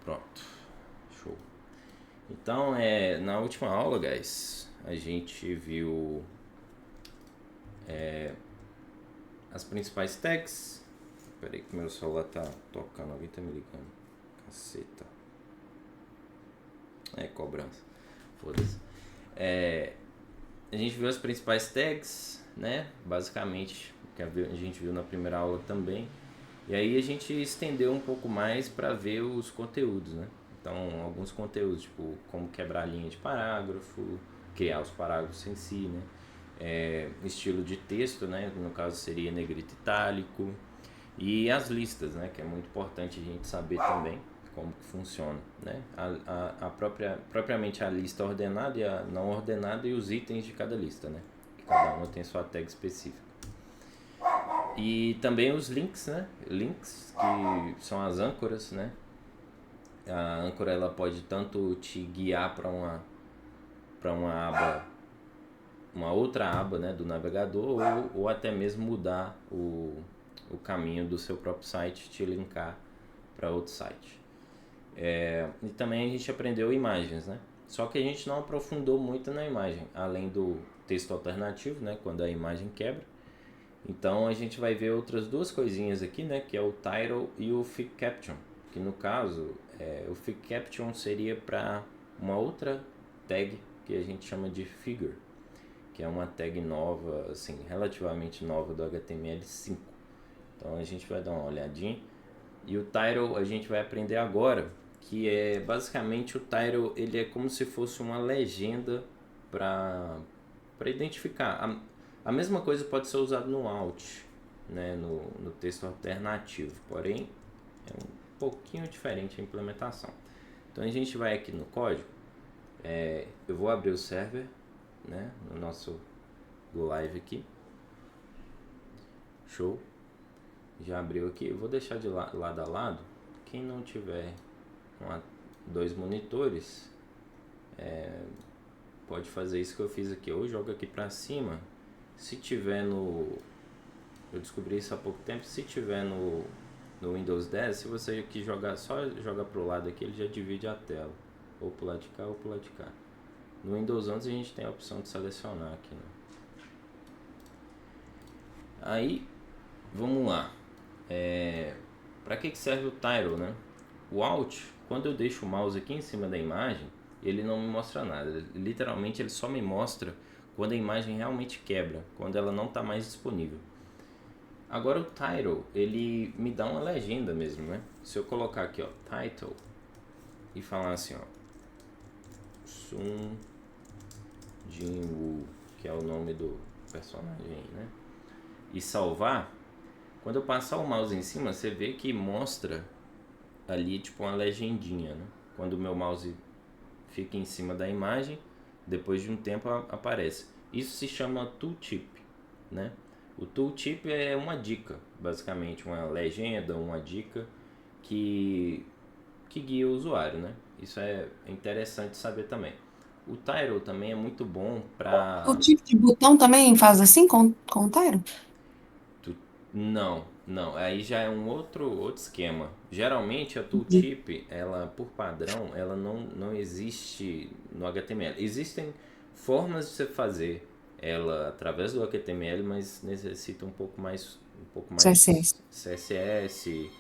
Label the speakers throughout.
Speaker 1: Pronto. Show. Então, na última aula, guys, a gente viu as principais tags. Peraí que meu celular tá tocando, alguém tá me ligando. Caceta. Cobrança. Foda-se. A gente viu as principais tags, né? Basicamente, que a gente viu na primeira aula também. E aí a gente estendeu um pouco mais para ver os conteúdos, né? Então, alguns conteúdos, tipo, como quebrar a linha de parágrafo, criar os parágrafos em si, né? Estilo de texto, né? No caso seria negrito itálico. E as listas, né? Que é muito importante a gente saber também como que funciona, né? Propriamente a lista ordenada e a não ordenada e os itens de cada lista, né? Que cada uma tem sua tag específica. E também os links, né? Links, que são as âncoras, né? A âncora ela pode tanto te guiar para uma aba, uma outra aba, né, do navegador, ou até mesmo mudar o caminho do seu próprio site, te linkar para outro site. E também a gente aprendeu imagens, né? Só que a gente não aprofundou muito na imagem, além do texto alternativo, né, quando a imagem quebra. Então a gente vai ver outras duas coisinhas aqui, né, que é o title e o fig caption, que no caso o fig caption seria para uma outra tag que a gente chama de figure, que é uma tag nova, assim, relativamente nova do HTML5. Então a gente vai dar uma olhadinha. E o title a gente vai aprender agora, que é basicamente o title, ele é como se fosse uma legenda para identificar. A mesma coisa pode ser usada no Alt, né, no texto alternativo, porém é um pouquinho diferente a implementação. Então a gente vai aqui no código, eu vou abrir o server, né, no nosso Go Live aqui. Show. Já abriu aqui, eu vou deixar de lado a lado. Quem não tiver dois monitores, pode fazer isso que eu fiz aqui, ou joga aqui pra cima. Se tiver eu descobri isso há pouco tempo, se tiver no Windows 10, se você aqui só jogar pro lado aqui, ele já divide a tela, ou pro lado de cá ou pro lado de cá. No Windows 11 a gente tem a opção de selecionar aqui, né? Aí, vamos lá. Para que serve o title, né? O Alt, quando eu deixo o mouse aqui em cima da imagem, ele não me mostra nada. Literalmente ele só me mostra quando a imagem realmente quebra, quando ela não está mais disponível. Agora o title, ele me dá uma legenda mesmo, né? Se eu colocar aqui, ó, title, e falar assim, ó, Sun Jin-woo, que é o nome do personagem, né? E salvar, quando eu passar o mouse em cima, você vê que mostra ali tipo uma legendinha, né? Quando o meu mouse fica em cima da imagem, depois de um tempo aparece. Isso se chama tooltip, né? O tooltip é uma dica, basicamente uma legenda, uma dica que guia o usuário, né? Isso é interessante saber também. O title também é muito bom
Speaker 2: O
Speaker 1: para
Speaker 2: tipo de botão também faz assim com o Tyro?
Speaker 1: Não, aí já é um outro esquema. Geralmente a tooltip, ela por padrão, ela não existe no HTML. Existem formas de você fazer ela através do HTML, mas necessita um pouco mais
Speaker 2: CSS.
Speaker 1: CSS,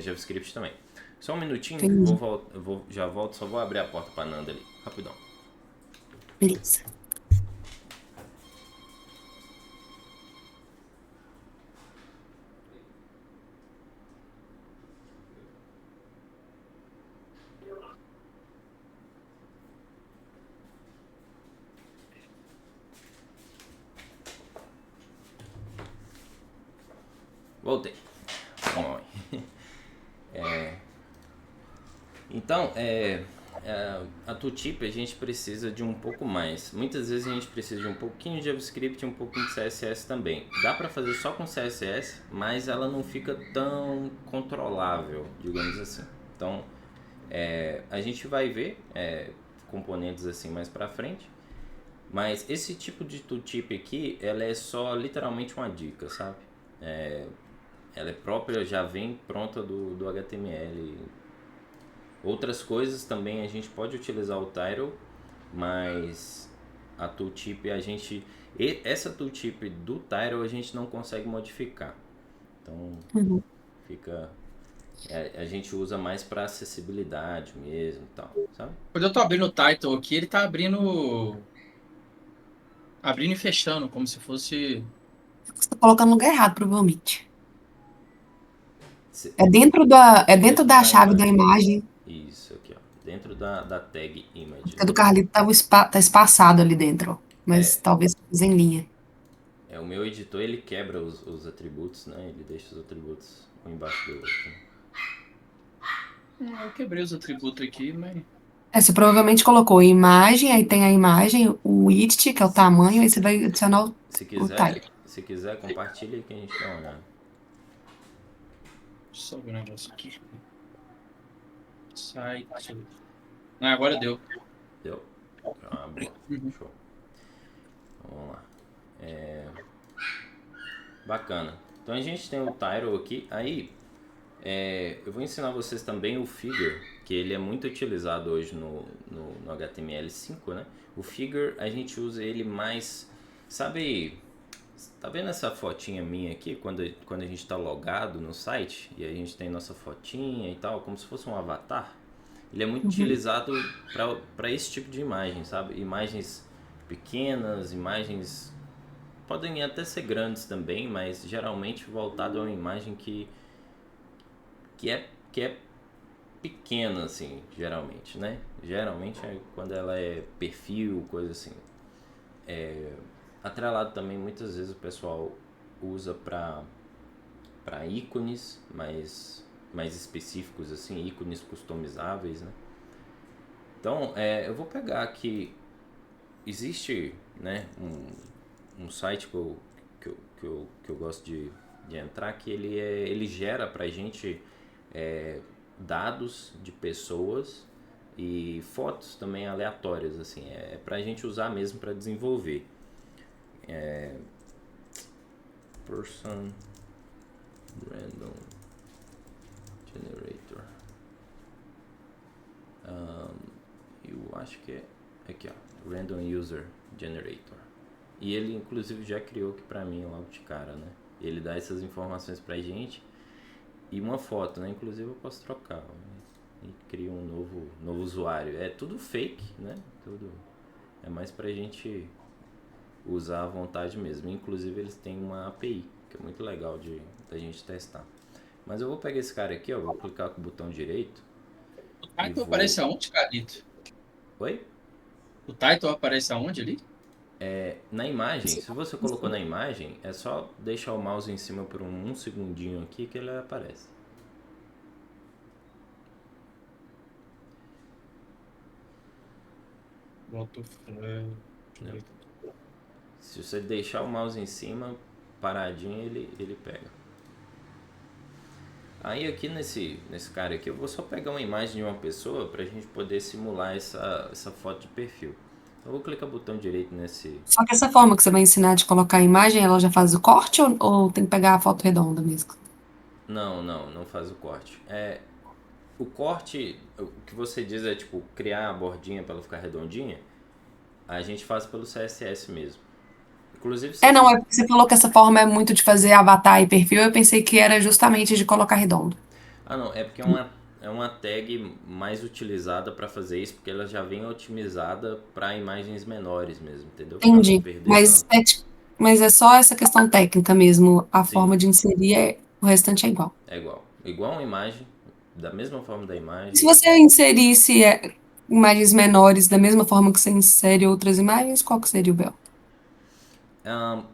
Speaker 1: JavaScript também. Só um minutinho,
Speaker 2: Entendi.
Speaker 1: já volto, só vou abrir a porta para Nanda ali, rapidão.
Speaker 2: Beleza.
Speaker 1: Voltei. Oi. Então, a tooltip a gente precisa de um pouco mais. Muitas vezes a gente precisa de um pouquinho de JavaScript e um pouquinho de CSS também. Dá para fazer só com CSS, mas ela não fica tão controlável, digamos assim. Então, a gente vai ver componentes assim mais para frente. Mas esse tipo de tooltip aqui, ela é só literalmente uma dica, sabe? Ela é própria, já vem pronta do HTML. Outras coisas também a gente pode utilizar o title, mas a tooltip essa tooltip do title a gente não consegue modificar. Então
Speaker 2: Uhum.
Speaker 1: fica a gente usa mais para acessibilidade mesmo, e tal, sabe?
Speaker 3: Quando eu tô abrindo o title aqui, ele tá abrindo e fechando, como se fosse.
Speaker 2: Você tá colocando no lugar errado, provavelmente.
Speaker 1: Se-
Speaker 2: É dentro
Speaker 1: Dentro
Speaker 2: da
Speaker 1: da
Speaker 2: chave da
Speaker 1: imagem.
Speaker 2: imagem.
Speaker 1: Isso aqui, ó. Dentro da tag image,
Speaker 2: A
Speaker 1: né?
Speaker 2: do Carlito tá espaçado ali dentro, ó. Mas talvez fiz em linha.
Speaker 1: O meu editor ele quebra os atributos, né? Ele deixa os atributos um embaixo do outro.
Speaker 3: Eu quebrei os atributos aqui, mas.
Speaker 2: Você provavelmente colocou imagem, aí tem a imagem, o width, que é o tamanho, aí você vai adicionar
Speaker 1: Se
Speaker 2: o type.
Speaker 1: quiser, se quiser compartilha aí que a gente dá uma olhada.
Speaker 3: Deixa eu só ver um negócio aqui. Site. Ah, agora deu.
Speaker 1: Deu? Ah, boa.
Speaker 3: Uhum.
Speaker 1: Show. Vamos lá. Bacana. Então a gente tem o title aqui. Aí eu vou ensinar vocês também o figure, que ele é muito utilizado hoje no HTML5, né? O figure a gente usa ele mais, sabe, tá vendo essa fotinha minha aqui, quando a gente está logado no site e a gente tem nossa fotinha e tal, como se fosse um avatar? Ele é muito utilizado para esse tipo de imagem, sabe? Imagens pequenas, imagens podem até ser grandes também, mas geralmente voltado a uma imagem que é pequena, assim, geralmente, né? Geralmente é quando ela é perfil, coisa assim. Atrelado também, muitas vezes o pessoal usa para ícones mais específicos, assim, ícones customizáveis, né? Então, eu vou pegar aqui, existe, né, um site que eu gosto de entrar, que ele gera pra gente dados de pessoas e fotos também aleatórias, assim, pra gente usar mesmo para desenvolver. Person Random Generator. Eu acho que é aqui, ó, Random User Generator. E ele inclusive já criou aqui pra mim logo de cara, né? Ele dá essas informações pra gente e uma foto, né? Inclusive eu posso trocar, ó, e cria um novo usuário. É tudo fake, né? Tudo é mais pra gente usar à vontade mesmo. Inclusive eles têm uma API que é muito legal da gente testar. Mas eu vou pegar esse cara aqui, ó, vou clicar com o botão direito.
Speaker 3: O title aparece aonde, Carlito?
Speaker 1: Oi?
Speaker 3: O title aparece aonde ali?
Speaker 1: Na imagem, se você colocou na imagem, é só deixar o mouse em cima por um segundinho aqui que ele aparece. Se você deixar o mouse em cima, paradinho, ele pega. Aí aqui nesse cara aqui, eu vou só pegar uma imagem de uma pessoa pra gente poder simular essa foto de perfil. Eu vou clicar o botão direito nesse...
Speaker 2: Só que essa forma que você vai ensinar de colocar a imagem, ela já faz o corte ou tem que pegar a foto redonda mesmo?
Speaker 1: Não faz o corte. O corte, o que você diz é tipo criar a bordinha para ela ficar redondinha, a gente faz pelo CSS mesmo. Inclusive
Speaker 2: Não, é porque você falou que essa forma é muito de fazer avatar e perfil, eu pensei que era justamente de colocar redondo.
Speaker 1: não, é porque é uma tag mais utilizada para fazer isso, porque ela já vem otimizada para imagens menores mesmo, entendeu? Para não
Speaker 2: Entendi.
Speaker 1: perder
Speaker 2: Mas
Speaker 1: tanto.
Speaker 2: mas é só essa questão técnica mesmo. A
Speaker 1: Sim,
Speaker 2: forma de inserir, o restante é igual.
Speaker 1: é igual. Igual uma imagem, da mesma forma da
Speaker 2: E se
Speaker 1: imagem.
Speaker 2: você inserisse imagens menores da mesma forma que você insere outras imagens, qual que seria o bel?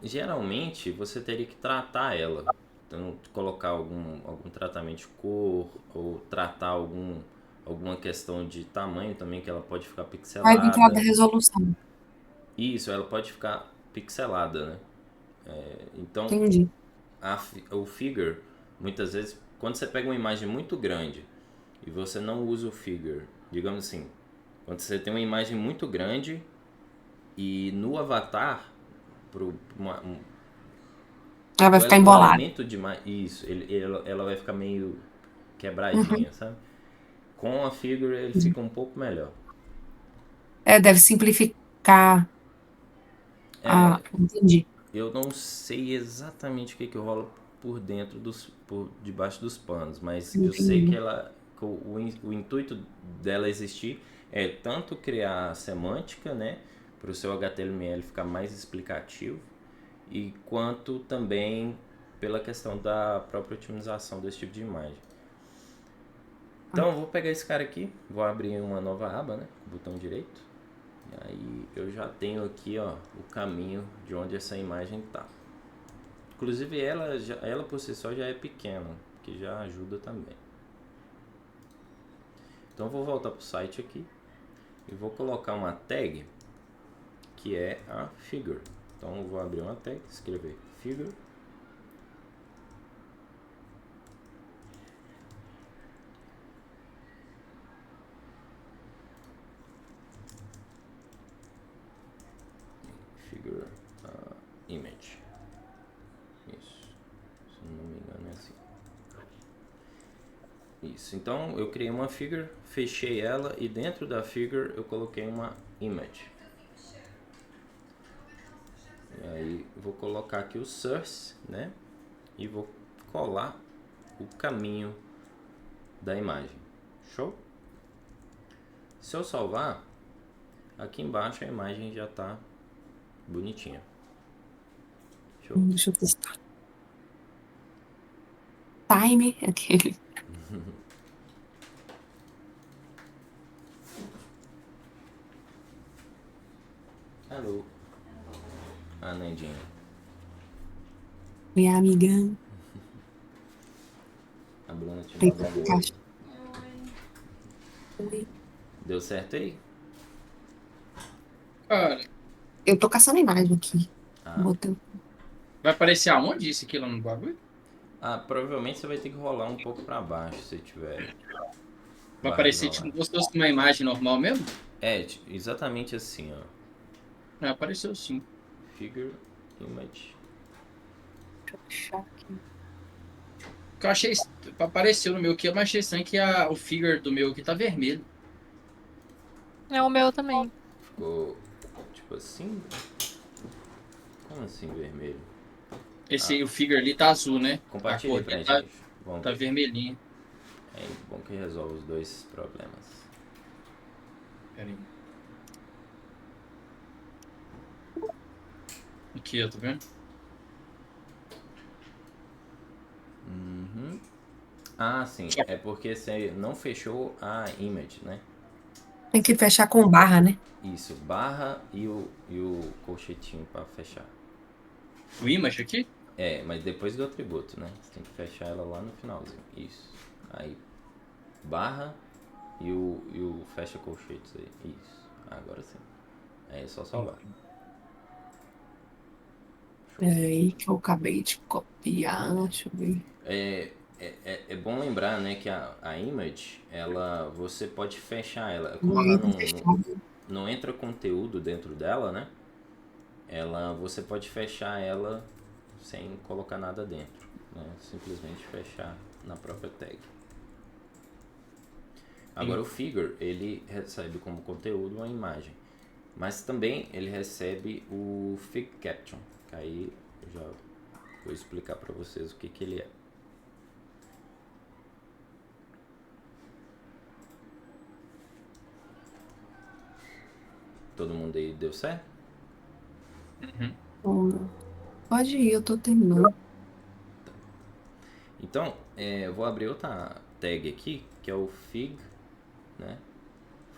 Speaker 1: Geralmente você teria que tratar ela. Então, colocar algum tratamento de cor ou tratar alguma questão de tamanho também, que ela pode ficar
Speaker 2: Aí do outro lado da
Speaker 1: pixelada.
Speaker 2: resolução.
Speaker 1: Isso, ela pode ficar pixelada, né? Então,
Speaker 2: Entendi.
Speaker 1: o figure, muitas vezes, quando você pega uma imagem muito grande e você não usa o figure, digamos assim, quando você tem uma imagem muito grande e no avatar, pro, uma, um,
Speaker 2: Ela vai ficar
Speaker 1: o
Speaker 2: embolada.
Speaker 1: elemento de isso, ela vai ficar meio
Speaker 2: Uhum.
Speaker 1: quebradinha, sabe? Com a figure ele fica um pouco melhor.
Speaker 2: Deve simplificar
Speaker 1: É,
Speaker 2: entendi.
Speaker 1: eu não sei exatamente o que rola por dentro por debaixo dos panos, mas eu sei que
Speaker 2: Entendi.
Speaker 1: o intuito dela existir é tanto criar semântica, né, para o seu HTML ficar mais explicativo, e quanto também pela questão da própria otimização desse tipo de imagem. Então eu vou pegar esse cara aqui, vou abrir uma nova aba, né, com o botão direito. E aí eu já tenho aqui, ó, o caminho de onde essa imagem tá. Inclusive ela por si só já é pequena, que já ajuda também. Então eu vou voltar pro site aqui e vou colocar uma tag que é a figure. Então eu vou abrir uma tag, escrever figure. Figure image. Isso. Se não me engano é assim. Isso. Então eu criei uma figure, fechei ela e dentro da figure eu coloquei uma image. E aí vou colocar aqui o source, né? E vou colar o caminho da imagem. Show? Se eu salvar, aqui embaixo a imagem já está bonitinha. Show?
Speaker 2: Deixa eu testar. Time, aquele.
Speaker 1: Alô. A Nandinha.
Speaker 2: Minha amiga.
Speaker 1: A Bruna te
Speaker 2: Eita,
Speaker 1: mandou um
Speaker 2: caixa.
Speaker 1: oi. Deu certo aí?
Speaker 3: Cara,
Speaker 2: Eu tô caçando a imagem aqui. Botei.
Speaker 3: vai aparecer aonde isso aqui lá no bagulho?
Speaker 1: Provavelmente você vai ter que rolar um pouco pra baixo se tiver.
Speaker 3: Vai aparecer tipo como se fosse uma imagem normal mesmo?
Speaker 1: Exatamente assim, ó.
Speaker 3: Apareceu sim.
Speaker 1: Figure, image.
Speaker 2: Deixa eu achar aqui.
Speaker 3: O que eu achei. Apareceu no meu aqui, eu achei estranho que o figure do meu aqui tá vermelho.
Speaker 4: É o meu também.
Speaker 1: Ficou tipo assim? Como assim vermelho?
Speaker 3: O figure ali tá azul, né?
Speaker 1: Compartilha
Speaker 3: a
Speaker 1: pra
Speaker 3: cor
Speaker 1: gente.
Speaker 3: tá vermelhinha.
Speaker 1: É bom que resolve os dois problemas.
Speaker 3: Pera aí. Aqui, ó, tá vendo?
Speaker 1: Uhum. Sim. É porque você não fechou a image, né?
Speaker 2: Tem que fechar com barra, né?
Speaker 1: Isso, barra e o colchetinho para fechar.
Speaker 3: O image aqui?
Speaker 1: Mas depois do atributo, né? Você tem que fechar ela lá no finalzinho. Isso. Aí, barra e o fecha colchetes aí. Isso. Agora sim. Aí é só salvar.
Speaker 2: Peraí, que eu acabei de copiar. Deixa eu ver.
Speaker 1: É bom lembrar, né, que a image, você pode fechar ela. Como ela não entra conteúdo dentro dela, né? Você pode fechar ela sem colocar nada dentro, né? Simplesmente fechar na própria tag. Agora o figure, ele recebe como conteúdo uma imagem, mas também ele recebe o fig caption, que aí eu já vou explicar para vocês o que ele é. Todo mundo aí deu certo?
Speaker 2: Pode ir, eu tô terminando.
Speaker 1: Então, eu vou abrir outra tag aqui, que é o fig, né?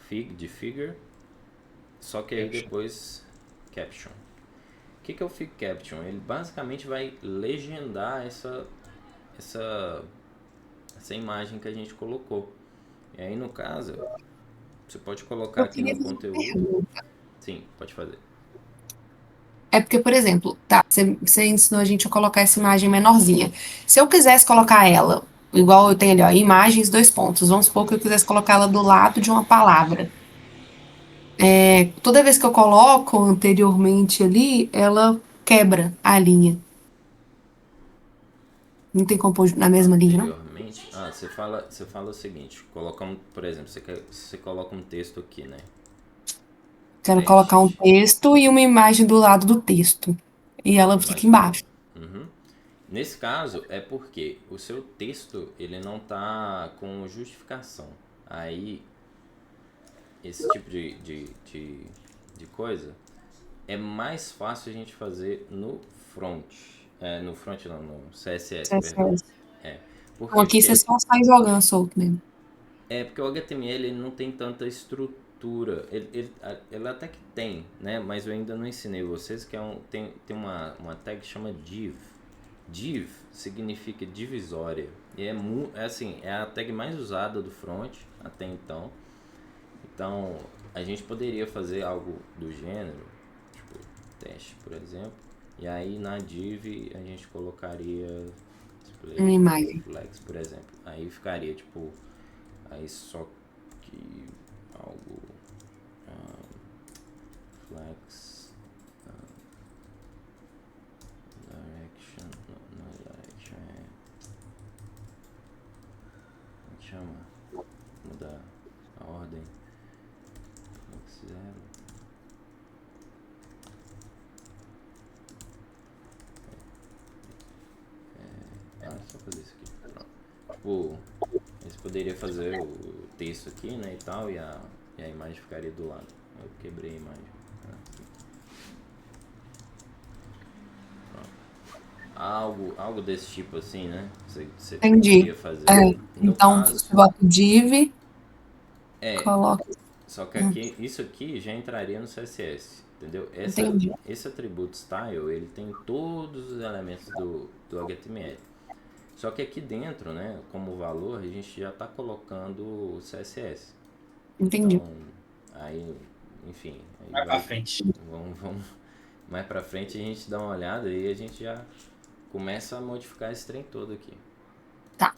Speaker 1: Fig de figure, só que aí depois caption. O que é o fig caption? Ele basicamente vai legendar essa imagem que a gente colocou. E aí no caso, você pode colocar aqui no conteúdo. Sim, pode fazer.
Speaker 2: É porque, por exemplo, tá, você ensinou a gente a colocar essa imagem menorzinha. Se eu quisesse colocar ela, igual eu tenho ali, ó, imagens, dois pontos. Vamos supor que eu quisesse colocá-la do lado de uma palavra. Toda vez que eu coloco anteriormente ali, ela quebra a linha. Não tem como pôr na mesma linha, não?
Speaker 1: basicamente, você fala o seguinte, por exemplo, você coloca um texto aqui, né?
Speaker 2: Quero colocar um
Speaker 1: Teste,
Speaker 2: texto e uma imagem do lado do texto. E ela fica
Speaker 1: imagem do
Speaker 2: embaixo.
Speaker 1: lado. Uhum. Nesse caso é porque o seu texto ele não tá com justificação. Aí esse tipo de coisa é mais fácil a gente fazer no front. No front não, no CSS, perdão.
Speaker 2: CSS.
Speaker 1: É. Por
Speaker 2: Então
Speaker 1: quê?
Speaker 2: aqui você
Speaker 1: Porque
Speaker 2: só sai jogando solto mesmo.
Speaker 1: porque o HTML ele não tem tanta estrutura. Ele até que tem, né? Mas eu ainda não ensinei vocês que tem uma tag que chama div. Div significa divisória. E assim, é a tag mais usada do front até então. Então, a gente poderia fazer algo do gênero, tipo teste, por exemplo. E aí na div a gente colocaria display
Speaker 2: Uma imagem.
Speaker 1: flex, por exemplo. Aí ficaria tipo, aí só que algo flex direction, não é direction, como que chama? Mudar a ordem. Flex 0. Só fazer isso aqui. Pronto. Tipo, você poderia fazer o texto aqui, né, e tal, e a imagem ficaria do lado. Eu quebrei a imagem. Algo desse tipo assim, né? Você
Speaker 2: Entendi.
Speaker 1: poderia fazer. No
Speaker 2: Então,
Speaker 1: caso,
Speaker 2: você bota o div,
Speaker 1: é.
Speaker 2: coloca.
Speaker 1: Só que aqui, isso aqui já entraria no CSS, entendeu?
Speaker 2: Entendi.
Speaker 1: Esse atributo style, ele tem todos os elementos do HTML. Só que aqui dentro, né, como valor, a gente já está colocando o CSS.
Speaker 2: Entendi.
Speaker 1: Então, aí, enfim, aí
Speaker 3: Vai pra frente.
Speaker 1: vamos mais pra frente a gente dá uma olhada e a gente já começa a modificar esse trem todo aqui.
Speaker 2: Tá.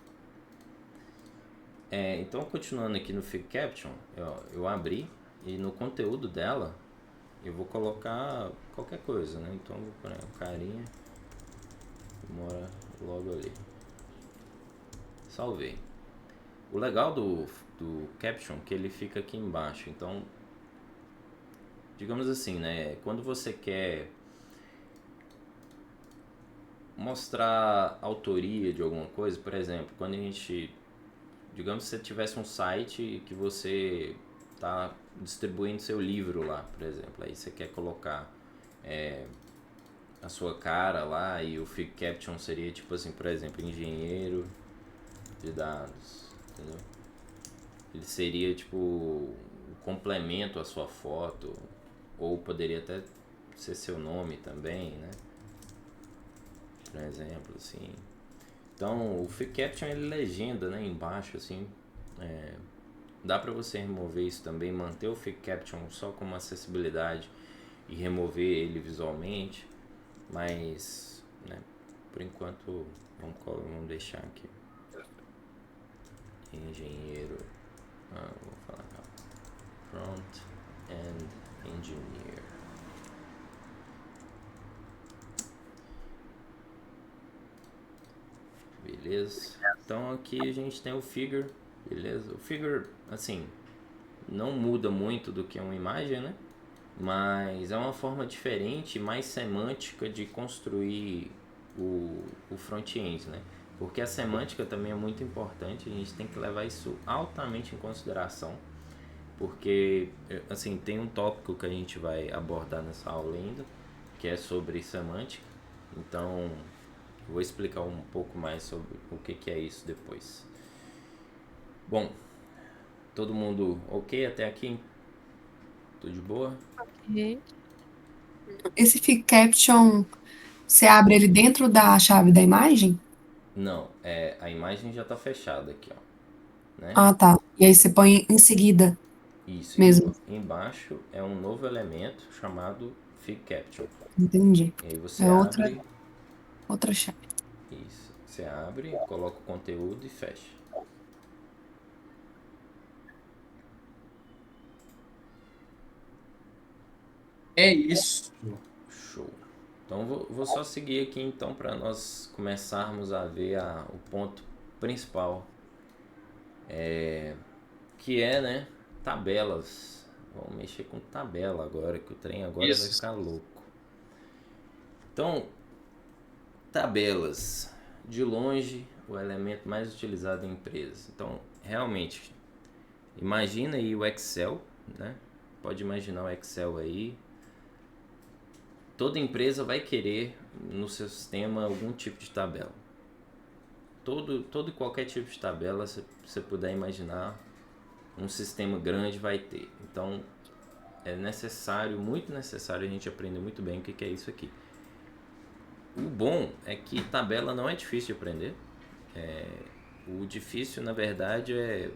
Speaker 1: Então, continuando aqui no Fig Caption, eu abri e no conteúdo dela eu vou colocar qualquer coisa, né? Então, eu vou pôr um carinha que mora logo ali. Salvei. O legal do Caption é que ele fica aqui embaixo. Então, digamos assim, né? Quando você quer mostrar autoria de alguma coisa, por exemplo, quando a gente... Digamos que você tivesse um site que você está distribuindo seu livro lá, por exemplo. Aí você quer colocar a sua cara lá e o Fig Caption seria tipo assim, por exemplo, engenheiro de dados, entendeu? Ele seria tipo o complemento à sua foto, ou poderia até ser seu nome também, né? Por exemplo, assim. Então, o Fig Caption ele legenda, né, embaixo, assim. Dá para você remover isso também, manter o Fig Caption só como acessibilidade e remover ele visualmente, mas, né, por enquanto vamos deixar aqui. Engenheiro, vou falar aqui, Front End Engineer. Beleza. Então aqui a gente tem o Figure, beleza? O Figure, assim, não muda muito do que uma imagem, né? Mas é uma forma diferente, mais semântica de construir o front-end, né? Porque a semântica também é muito importante, a gente tem que levar isso altamente em consideração, porque, assim, tem um tópico que a gente vai abordar nessa aula ainda, que é sobre semântica, então vou explicar um pouco mais sobre o que é isso depois. Bom, todo mundo ok até aqui? Tudo de boa?
Speaker 4: E
Speaker 2: Esse Fig Caption, você abre ele dentro da chave da imagem?
Speaker 1: Não, a imagem já está fechada aqui, ó, né?
Speaker 2: Ah, tá. E aí você põe em seguida
Speaker 1: Isso,
Speaker 2: mesmo.
Speaker 1: embaixo é um novo elemento chamado Fig Caption.
Speaker 2: Entendi.
Speaker 1: E aí você
Speaker 2: É
Speaker 1: abre,
Speaker 2: outra chave.
Speaker 1: isso, você abre, coloca o conteúdo e fecha.
Speaker 3: É isso.
Speaker 1: Show. Então vou só seguir aqui então para nós começarmos a ver o ponto principal que é, né, tabelas. Vamos mexer com tabela agora, que o trem agora vai
Speaker 3: Isso.
Speaker 1: ficar louco. Então, tabelas, de longe, o elemento mais utilizado em empresas. Então, realmente, imagina aí o Excel, né? Pode imaginar o Excel aí. Toda empresa vai querer no seu sistema algum tipo de tabela. Todo e qualquer tipo de tabela, se você puder imaginar, um sistema grande vai ter. Então, é necessário, muito necessário a gente aprender muito bem o que é isso aqui. O bom é que tabela não é difícil de aprender. O difícil, na verdade, é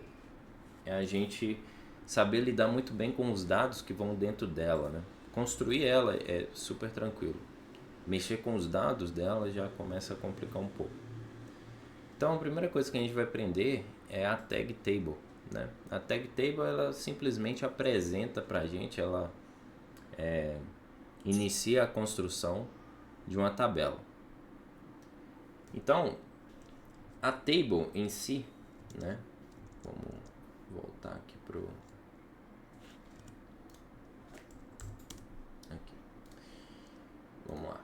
Speaker 1: a gente saber lidar muito bem com os dados que vão dentro dela, né? Construir ela é super tranquilo. Mexer com os dados dela já começa a complicar um pouco. Então, a primeira coisa que a gente vai aprender é a tag table, né? A tag table, ela simplesmente apresenta pra gente, ela inicia a construção de uma tabela. Então, a table em si, né? Vamos voltar aqui pro... Aqui. Vamos lá.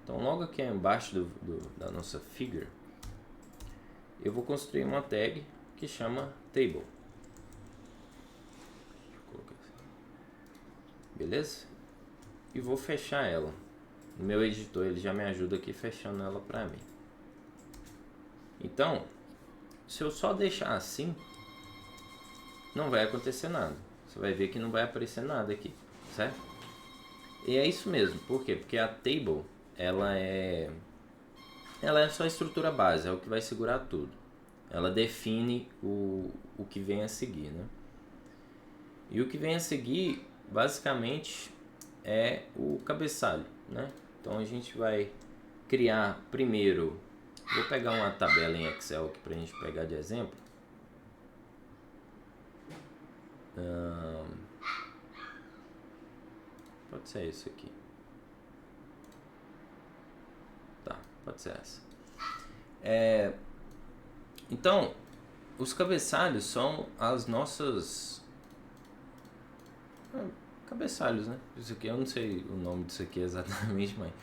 Speaker 1: Então, logo aqui embaixo da nossa figure, eu vou construir uma tag que chama table. Beleza? E vou fechar ela. O meu editor ele já me ajuda aqui fechando ela pra mim. Então, se eu só deixar assim, não vai acontecer nada. Você vai ver que não vai aparecer nada aqui, certo? E é isso mesmo. Por quê? Porque a table, ela é só a estrutura base, é o que vai segurar tudo. Ela define o que vem a seguir, né? E o que vem a seguir, basicamente, é o cabeçalho, né? Então a gente vai criar primeiro, vou pegar uma tabela em Excel aqui pra gente pegar de exemplo. Pode ser isso aqui. Tá, pode ser essa. Então, os cabeçalhos são as nossas... cabeçalhos, né? Isso aqui, eu não sei o nome disso aqui exatamente, mas...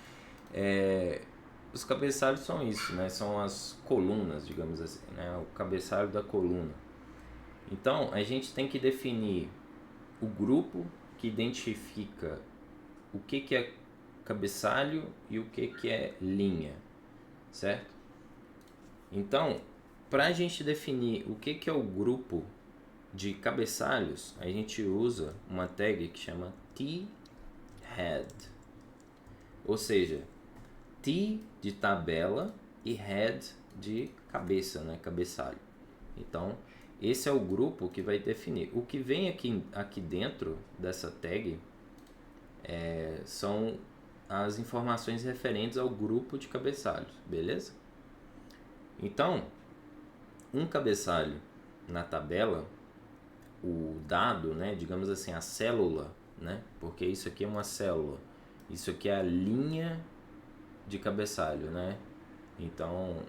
Speaker 1: os cabeçalhos são isso, né? São as colunas, digamos assim, né? O cabeçalho da coluna. Então, a gente tem que definir o grupo que identifica o que é cabeçalho e o que é linha, certo? Então, para a gente definir o que é o grupo de cabeçalhos, a gente usa uma tag que chama T-Head. Ou seja, T de tabela e head de cabeça, né? Cabeçalho. Então, esse é o grupo que vai definir. O que vem aqui dentro dessa tag são as informações referentes ao grupo de cabeçalhos, beleza? Então, um cabeçalho na tabela, o dado, né, digamos assim, a célula, né, porque isso aqui é uma célula, isso aqui é a linha de cabeçalho, né? Então,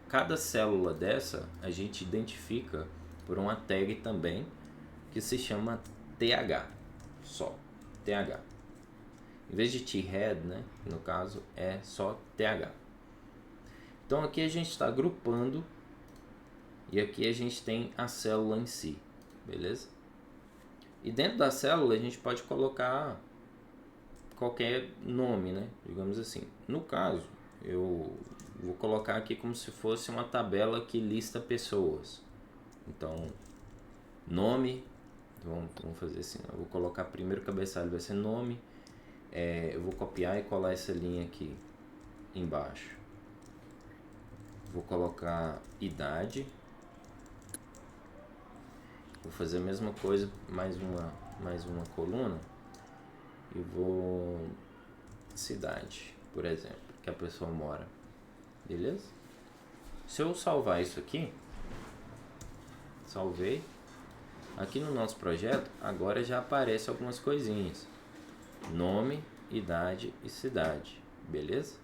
Speaker 1: cada célula dessa a gente identifica por uma tag também que se chama TH, só TH. Em vez de T-Head, né, no caso é só TH. Então aqui a gente está agrupando e aqui a gente tem a célula em si, beleza? E dentro da célula a gente pode colocar qualquer nome, né? Digamos assim. No caso, eu vou colocar aqui como se fosse uma tabela que lista pessoas. Então, nome, vamos fazer assim, eu vou colocar primeiro cabeçalho, vai ser nome. Eu vou copiar e colar essa linha aqui embaixo. Vou colocar idade. Vou fazer a mesma coisa, mais uma coluna. E vou... cidade, por exemplo, que a pessoa mora. Beleza? Se eu salvar isso aqui, salvei. Aqui no nosso projeto, agora já aparece algumas coisinhas. Nome, idade e cidade. Beleza?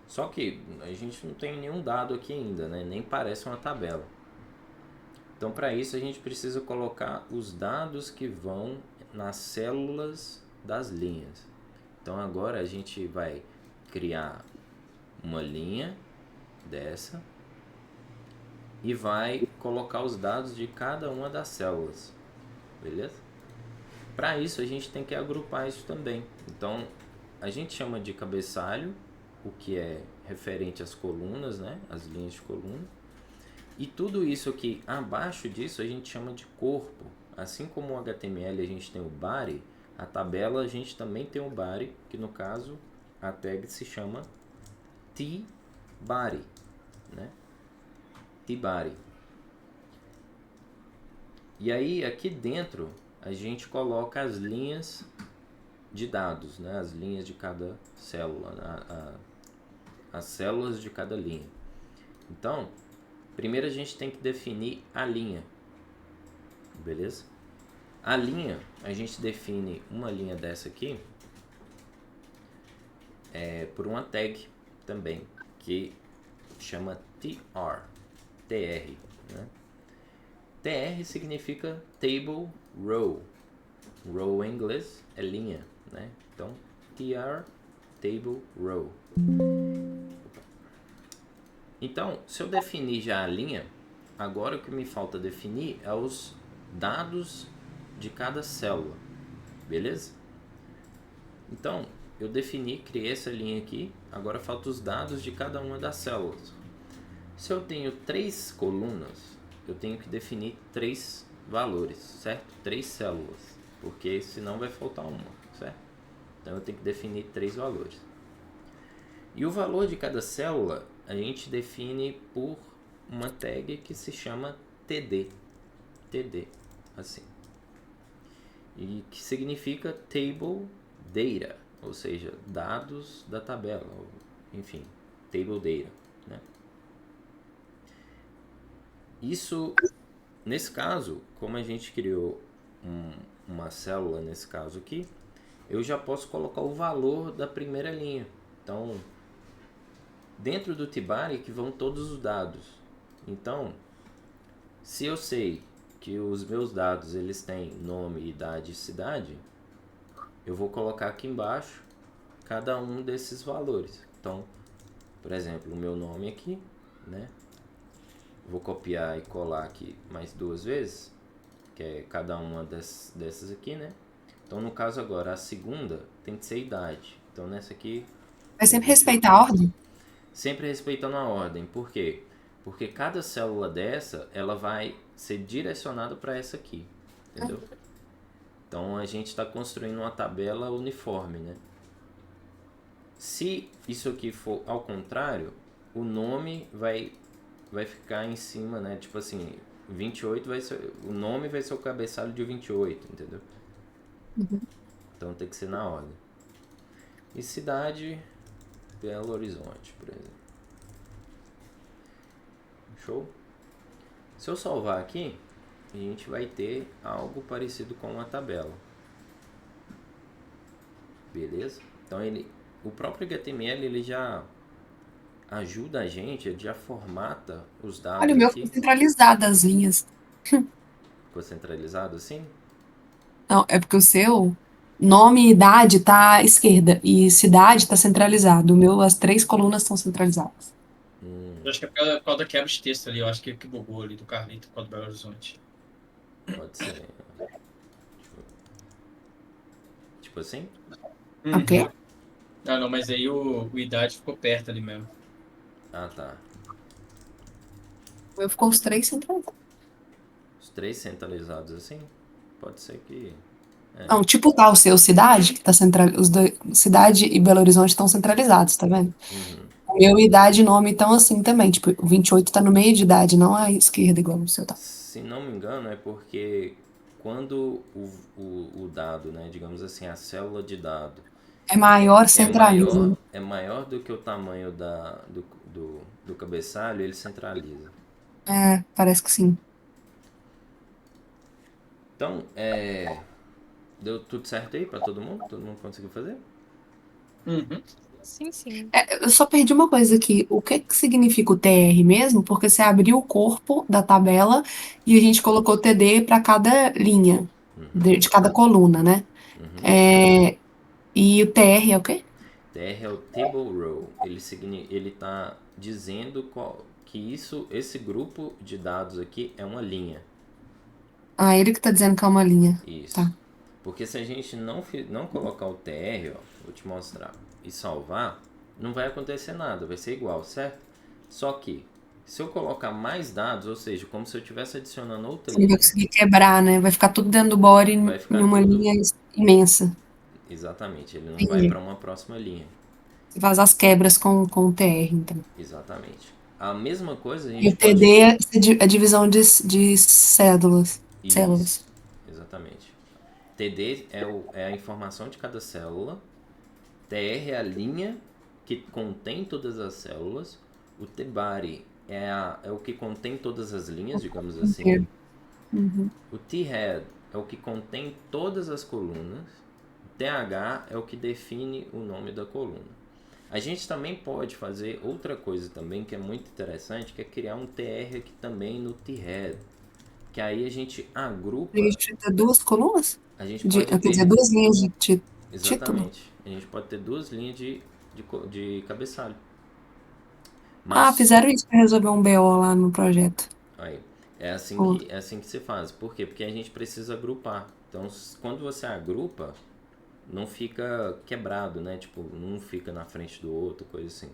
Speaker 1: Só que a gente não tem nenhum dado aqui ainda, né? Nem parece uma tabela. Então, para isso, a gente precisa colocar os dados que vão nas células das linhas. Então, agora a gente vai criar uma linha dessa e vai colocar os dados de cada uma das células, beleza? Para isso, a gente tem que agrupar isso também. Então, a gente chama de cabeçalho, o que é referente às colunas, né? As linhas de coluna. E tudo isso aqui abaixo disso a gente chama de corpo. Assim como o HTML a gente tem o body, a tabela a gente também tem o body, que no caso a tag se chama tBody, né? tBody. E aí aqui dentro a gente coloca as linhas de dados, né? As linhas de cada célula, as células de cada linha. Então, primeiro a gente tem que definir a linha, beleza? A linha, a gente define uma linha dessa aqui por uma tag também, que chama TR, né? TR significa Table Row. Row em inglês é linha, né? Então, TR, Table Row. Então, se eu definir já a linha, agora o que me falta definir é os dados de cada célula, beleza? Então, eu defini, criei essa linha aqui, agora falta os dados de cada uma das células. Se eu tenho 3 colunas, eu tenho que definir 3 valores, certo? 3 células, porque senão vai faltar uma, certo? Então eu tenho que definir 3 valores. E o valor de cada célula a gente define por uma tag que se chama TD, assim. E que significa Table Data, ou seja, dados da tabela, enfim, Table Data, né? Isso, nesse caso, como a gente criou uma célula, nesse caso aqui, eu já posso colocar o valor da primeira linha. Então, dentro do tBody que vão todos os dados. Então, se eu sei que os meus dados eles têm nome, idade e cidade, eu vou colocar aqui embaixo cada um desses valores. Então, por exemplo, o meu nome aqui, né? Vou copiar e colar aqui mais 2 vezes, que é cada uma dessas aqui, né? Então, no caso agora, a segunda tem que ser idade. Então, nessa aqui...
Speaker 2: Vai sempre respeitar a ordem?
Speaker 1: Sempre respeitando a ordem. Por quê? Porque cada célula dessa, ela vai ser direcionada para essa aqui, entendeu? Então, a gente está construindo uma tabela uniforme, né? Se isso aqui for ao contrário, o nome vai ficar em cima, né? Tipo assim, 28 vai ser... O nome vai ser o cabeçalho de 28, entendeu? Então, tem que ser na ordem. E cidade... Belo Horizonte, por exemplo. Show? Se eu salvar aqui, a gente vai ter algo parecido com uma tabela. Beleza? Então o próprio HTML ele já ajuda a gente, ele já formata os dados
Speaker 2: Olha, o meu
Speaker 1: aqui.
Speaker 2: ficou centralizado as linhas.
Speaker 1: Ficou centralizado assim?
Speaker 2: Não, é porque o seu nome e idade tá à esquerda e cidade tá centralizado. O meu, as 3 colunas estão centralizadas.
Speaker 3: Eu acho que é por causa da quebra de texto ali. Eu acho que bugou ali do Carlito por causa do Belo Horizonte.
Speaker 1: Pode ser. Tipo assim?
Speaker 2: Ok?
Speaker 3: Ah, não, mas aí o idade ficou perto ali mesmo.
Speaker 1: Ah, tá.
Speaker 2: O meu ficou os 3 centralizados.
Speaker 1: Os 3 centralizados assim? Pode ser que...
Speaker 2: Não, tipo tá o seu cidade, que tá cidade e Belo Horizonte estão centralizados, tá vendo? O meu idade e nome estão assim também. Tipo, o 28 tá no meio de idade, não à esquerda igual o seu tá.
Speaker 1: Se não me engano, é porque quando o dado, né, digamos assim, a célula de dado
Speaker 2: É maior, centraliza.
Speaker 1: é maior do que o tamanho do cabeçalho, ele centraliza.
Speaker 2: É, parece que sim.
Speaker 1: Então, deu tudo certo aí para todo mundo? Todo mundo conseguiu fazer?
Speaker 3: Uhum.
Speaker 4: Sim, sim.
Speaker 2: Eu só perdi uma coisa aqui. O que que significa o TR mesmo? Porque você abriu o corpo da tabela e a gente colocou TD para cada linha,
Speaker 1: Uhum,
Speaker 2: de cada coluna, né?
Speaker 1: uhum.
Speaker 2: É, e o TR é o quê?
Speaker 1: TR é o Table Row. Ele está dizendo que esse grupo de dados aqui é uma linha.
Speaker 2: Ah, ele que tá dizendo que é uma linha.
Speaker 1: Isso.
Speaker 2: Tá.
Speaker 1: Porque se a gente não colocar o TR, ó, vou te mostrar, e salvar, não vai acontecer nada, vai ser igual, certo? Só que, se eu colocar mais dados, ou seja, como se eu estivesse adicionando outra
Speaker 2: Você não vai
Speaker 1: linha,
Speaker 2: conseguir quebrar, né? Vai ficar tudo dentro do body
Speaker 1: vai
Speaker 2: em
Speaker 1: ficar
Speaker 2: uma
Speaker 1: tudo
Speaker 2: linha imensa.
Speaker 1: exatamente, ele não vai
Speaker 2: Entendi.
Speaker 1: para uma próxima linha.
Speaker 2: Você faz as quebras com o TR, então.
Speaker 1: Exatamente. A mesma coisa a
Speaker 2: E
Speaker 1: gente
Speaker 2: o TD
Speaker 1: pode.
Speaker 2: é a divisão de células.
Speaker 1: Isso,
Speaker 2: Células.
Speaker 1: exatamente. TD é a informação de cada célula. TR é a linha que contém todas as células. O T-body é o que contém todas as linhas, digamos assim.
Speaker 2: Inteiro. Uhum.
Speaker 1: O T-head é o que contém todas as colunas. O TH é o que define o nome da coluna. A gente também pode fazer outra coisa também que é muito interessante, que é criar um TR aqui também no T-head. Que aí a gente
Speaker 2: A
Speaker 1: agrupa,
Speaker 2: gente tem duas colunas?
Speaker 1: a gente
Speaker 2: De,
Speaker 1: pode
Speaker 2: quer
Speaker 1: ter
Speaker 2: dizer, duas linhas de título?
Speaker 1: exatamente, a gente pode ter duas linhas de cabeçalho.
Speaker 2: Ah,
Speaker 1: Mas
Speaker 2: fizeram isso para resolver um BO lá no projeto.
Speaker 1: aí, é assim
Speaker 2: Ó,
Speaker 1: que é assim que se faz. Por quê? Porque a gente precisa agrupar. Então, quando você agrupa, não fica quebrado, né? Tipo, um fica na frente do outro, coisa assim.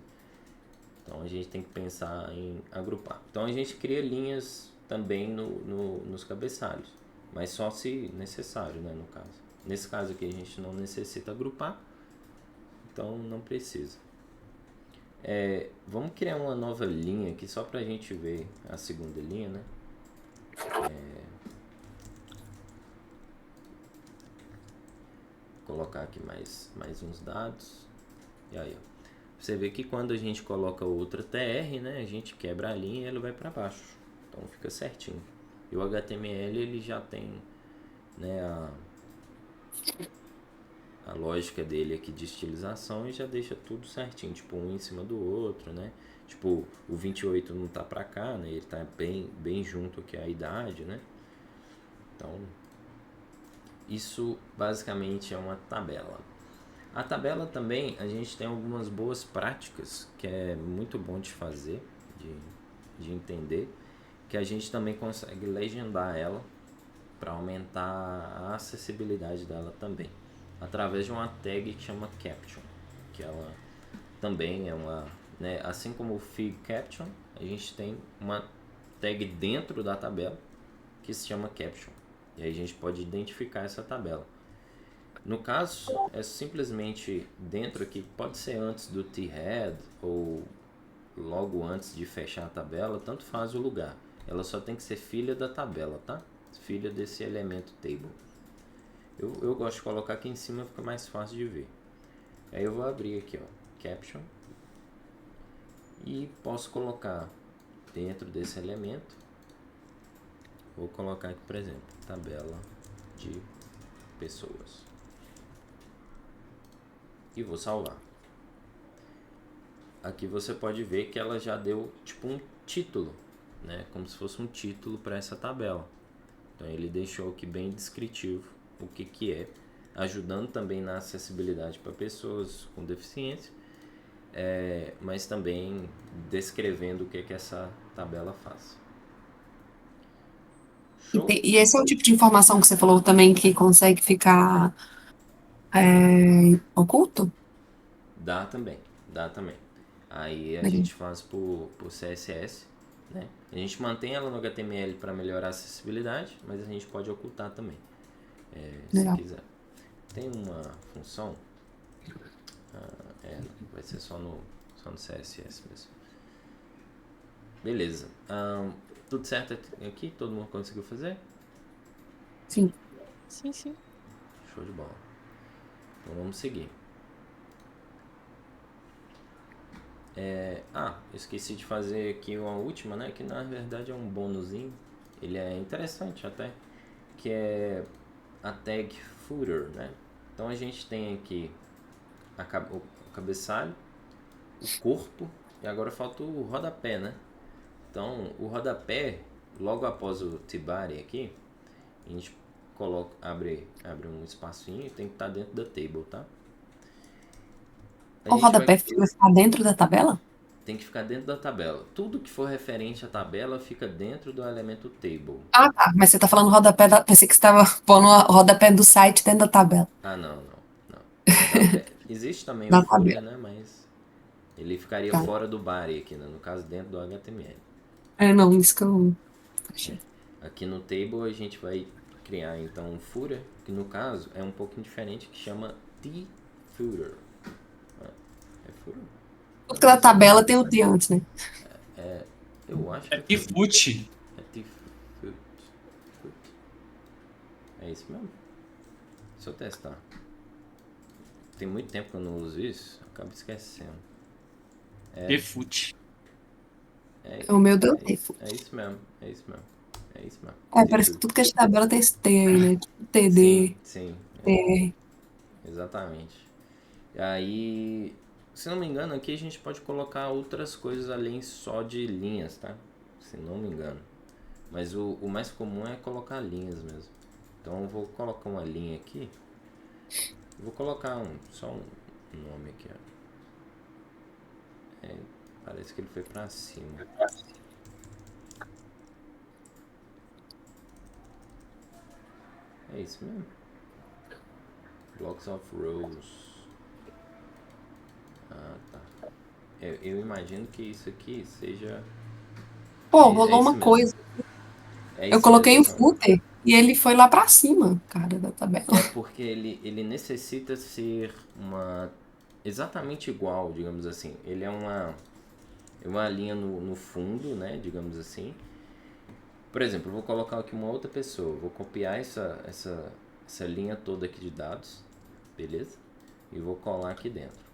Speaker 1: Então a gente tem que pensar em agrupar. Então a gente cria linhas também nos cabeçalhos, mas só se necessário, né, no caso. Nesse caso aqui a gente não necessita agrupar, então não precisa. Vamos criar uma nova linha aqui só para a gente ver a segunda linha, né? Colocar aqui mais uns dados. E aí, ó. Você vê que quando a gente coloca outra TR, né, a gente quebra a linha e ele vai para baixo. Então fica certinho. E o HTML ele já tem, né, a lógica dele aqui de estilização e já deixa tudo certinho, tipo um em cima do outro, né? Tipo, o 28 não tá para cá, né? Ele tá bem junto aqui à idade, né? Então, isso basicamente é uma tabela. A tabela também, a gente tem algumas boas práticas que é muito bom de fazer, de entender, que a gente também consegue legendar ela para aumentar a acessibilidade dela também, através de uma tag que chama Caption, que ela também é uma, né, assim como o Fig Caption, a gente tem uma tag dentro da tabela que se chama Caption, e aí a gente pode identificar essa tabela. No caso, é simplesmente dentro aqui, pode ser antes do T-head ou logo antes de fechar a tabela, tanto faz o lugar. Ela só tem que ser filha da tabela, tá? Filha desse elemento table. Eu gosto de colocar aqui em cima, fica mais fácil de ver. Aí eu vou abrir aqui, ó, caption, e posso colocar dentro desse elemento, vou colocar aqui, por exemplo, tabela de pessoas. E vou salvar. Aqui você pode ver que ela já deu tipo um título, né? Como se fosse um título para essa tabela. Então ele deixou aqui bem descritivo o que é, ajudando também na acessibilidade para pessoas com deficiência, mas também descrevendo o que essa tabela faz. Show?
Speaker 2: E esse é o tipo de informação que você falou também que consegue ficar oculto?
Speaker 1: Dá também, dá também. Aí a
Speaker 2: Legal.
Speaker 1: gente faz por CSS, né? A gente mantém ela no HTML para melhorar a acessibilidade, mas a gente pode ocultar também, se
Speaker 2: Legal.
Speaker 1: quiser. Tem uma função, vai ser só no CSS mesmo. Beleza. Tudo certo aqui? Todo mundo conseguiu fazer?
Speaker 2: Sim.
Speaker 4: Sim, sim.
Speaker 1: Show de bola. Então vamos seguir. Esqueci de fazer aqui uma última, né? Que na verdade é um bônusinho. Ele é interessante até. Que é a tag footer, né? Então a gente tem aqui, acabou cabeçalho, o corpo e agora falta o rodapé, né? Então, o rodapé, logo após o T-body aqui, a gente abre um espacinho e tem que estar dentro da table, tá? A
Speaker 2: O
Speaker 1: gente vai
Speaker 2: rodapé vai ficar dentro da tabela?
Speaker 1: tem que ficar dentro da tabela. Tudo que for referente à tabela fica dentro do elemento table.
Speaker 2: Ah, tá. Mas você tá falando rodapé da. Pensei que você estava pondo o rodapé do site dentro da tabela.
Speaker 1: Ah, não. Existe também o
Speaker 2: Da
Speaker 1: footer,
Speaker 2: tabela.
Speaker 1: né? Mas ele ficaria
Speaker 2: Tá.
Speaker 1: fora do body aqui, né? No caso, dentro do HTML.
Speaker 2: Não, isso que eu achei.
Speaker 1: Aqui no table a gente vai criar então um footer, que no caso é um pouquinho diferente, que chama t-footer. É footer?
Speaker 2: Porque da tabela tem o T antes, né?
Speaker 1: Eu acho
Speaker 3: É
Speaker 1: que
Speaker 3: T-foot.
Speaker 1: é t-foot. É isso mesmo? Deixa eu testar. Tem muito tempo que eu não uso isso, acabo esquecendo.
Speaker 3: T-foot.
Speaker 2: O meu deu T.
Speaker 1: É isso mesmo.
Speaker 2: Parece que
Speaker 1: T-foot.
Speaker 2: tudo que é de tabela tem esse T aí, né? Tipo TD,
Speaker 1: Sim.
Speaker 2: TR.
Speaker 1: Exatamente. E aí, se não me engano, aqui a gente pode colocar outras coisas além só de linhas, tá? Se não me engano. Mas o mais comum é colocar linhas mesmo. Então eu vou colocar uma linha aqui. Vou colocar só um nome aqui, ó. Parece que ele foi pra cima. É isso mesmo. Blocks of rows. Ah, tá. Eu imagino que isso aqui seja...
Speaker 2: Pô,
Speaker 1: É
Speaker 2: rolou
Speaker 1: isso
Speaker 2: uma
Speaker 1: mesmo.
Speaker 2: coisa.
Speaker 1: É
Speaker 2: Eu
Speaker 1: isso
Speaker 2: coloquei o
Speaker 1: mesmo.
Speaker 2: footer e ele foi lá pra cima, cara, da tabela.
Speaker 1: É porque ele necessita ser exatamente igual, digamos assim. Ele é uma linha no fundo, né, digamos assim. Por exemplo, eu vou colocar aqui uma outra pessoa. Vou copiar essa linha toda aqui de dados, beleza? E vou colar aqui dentro.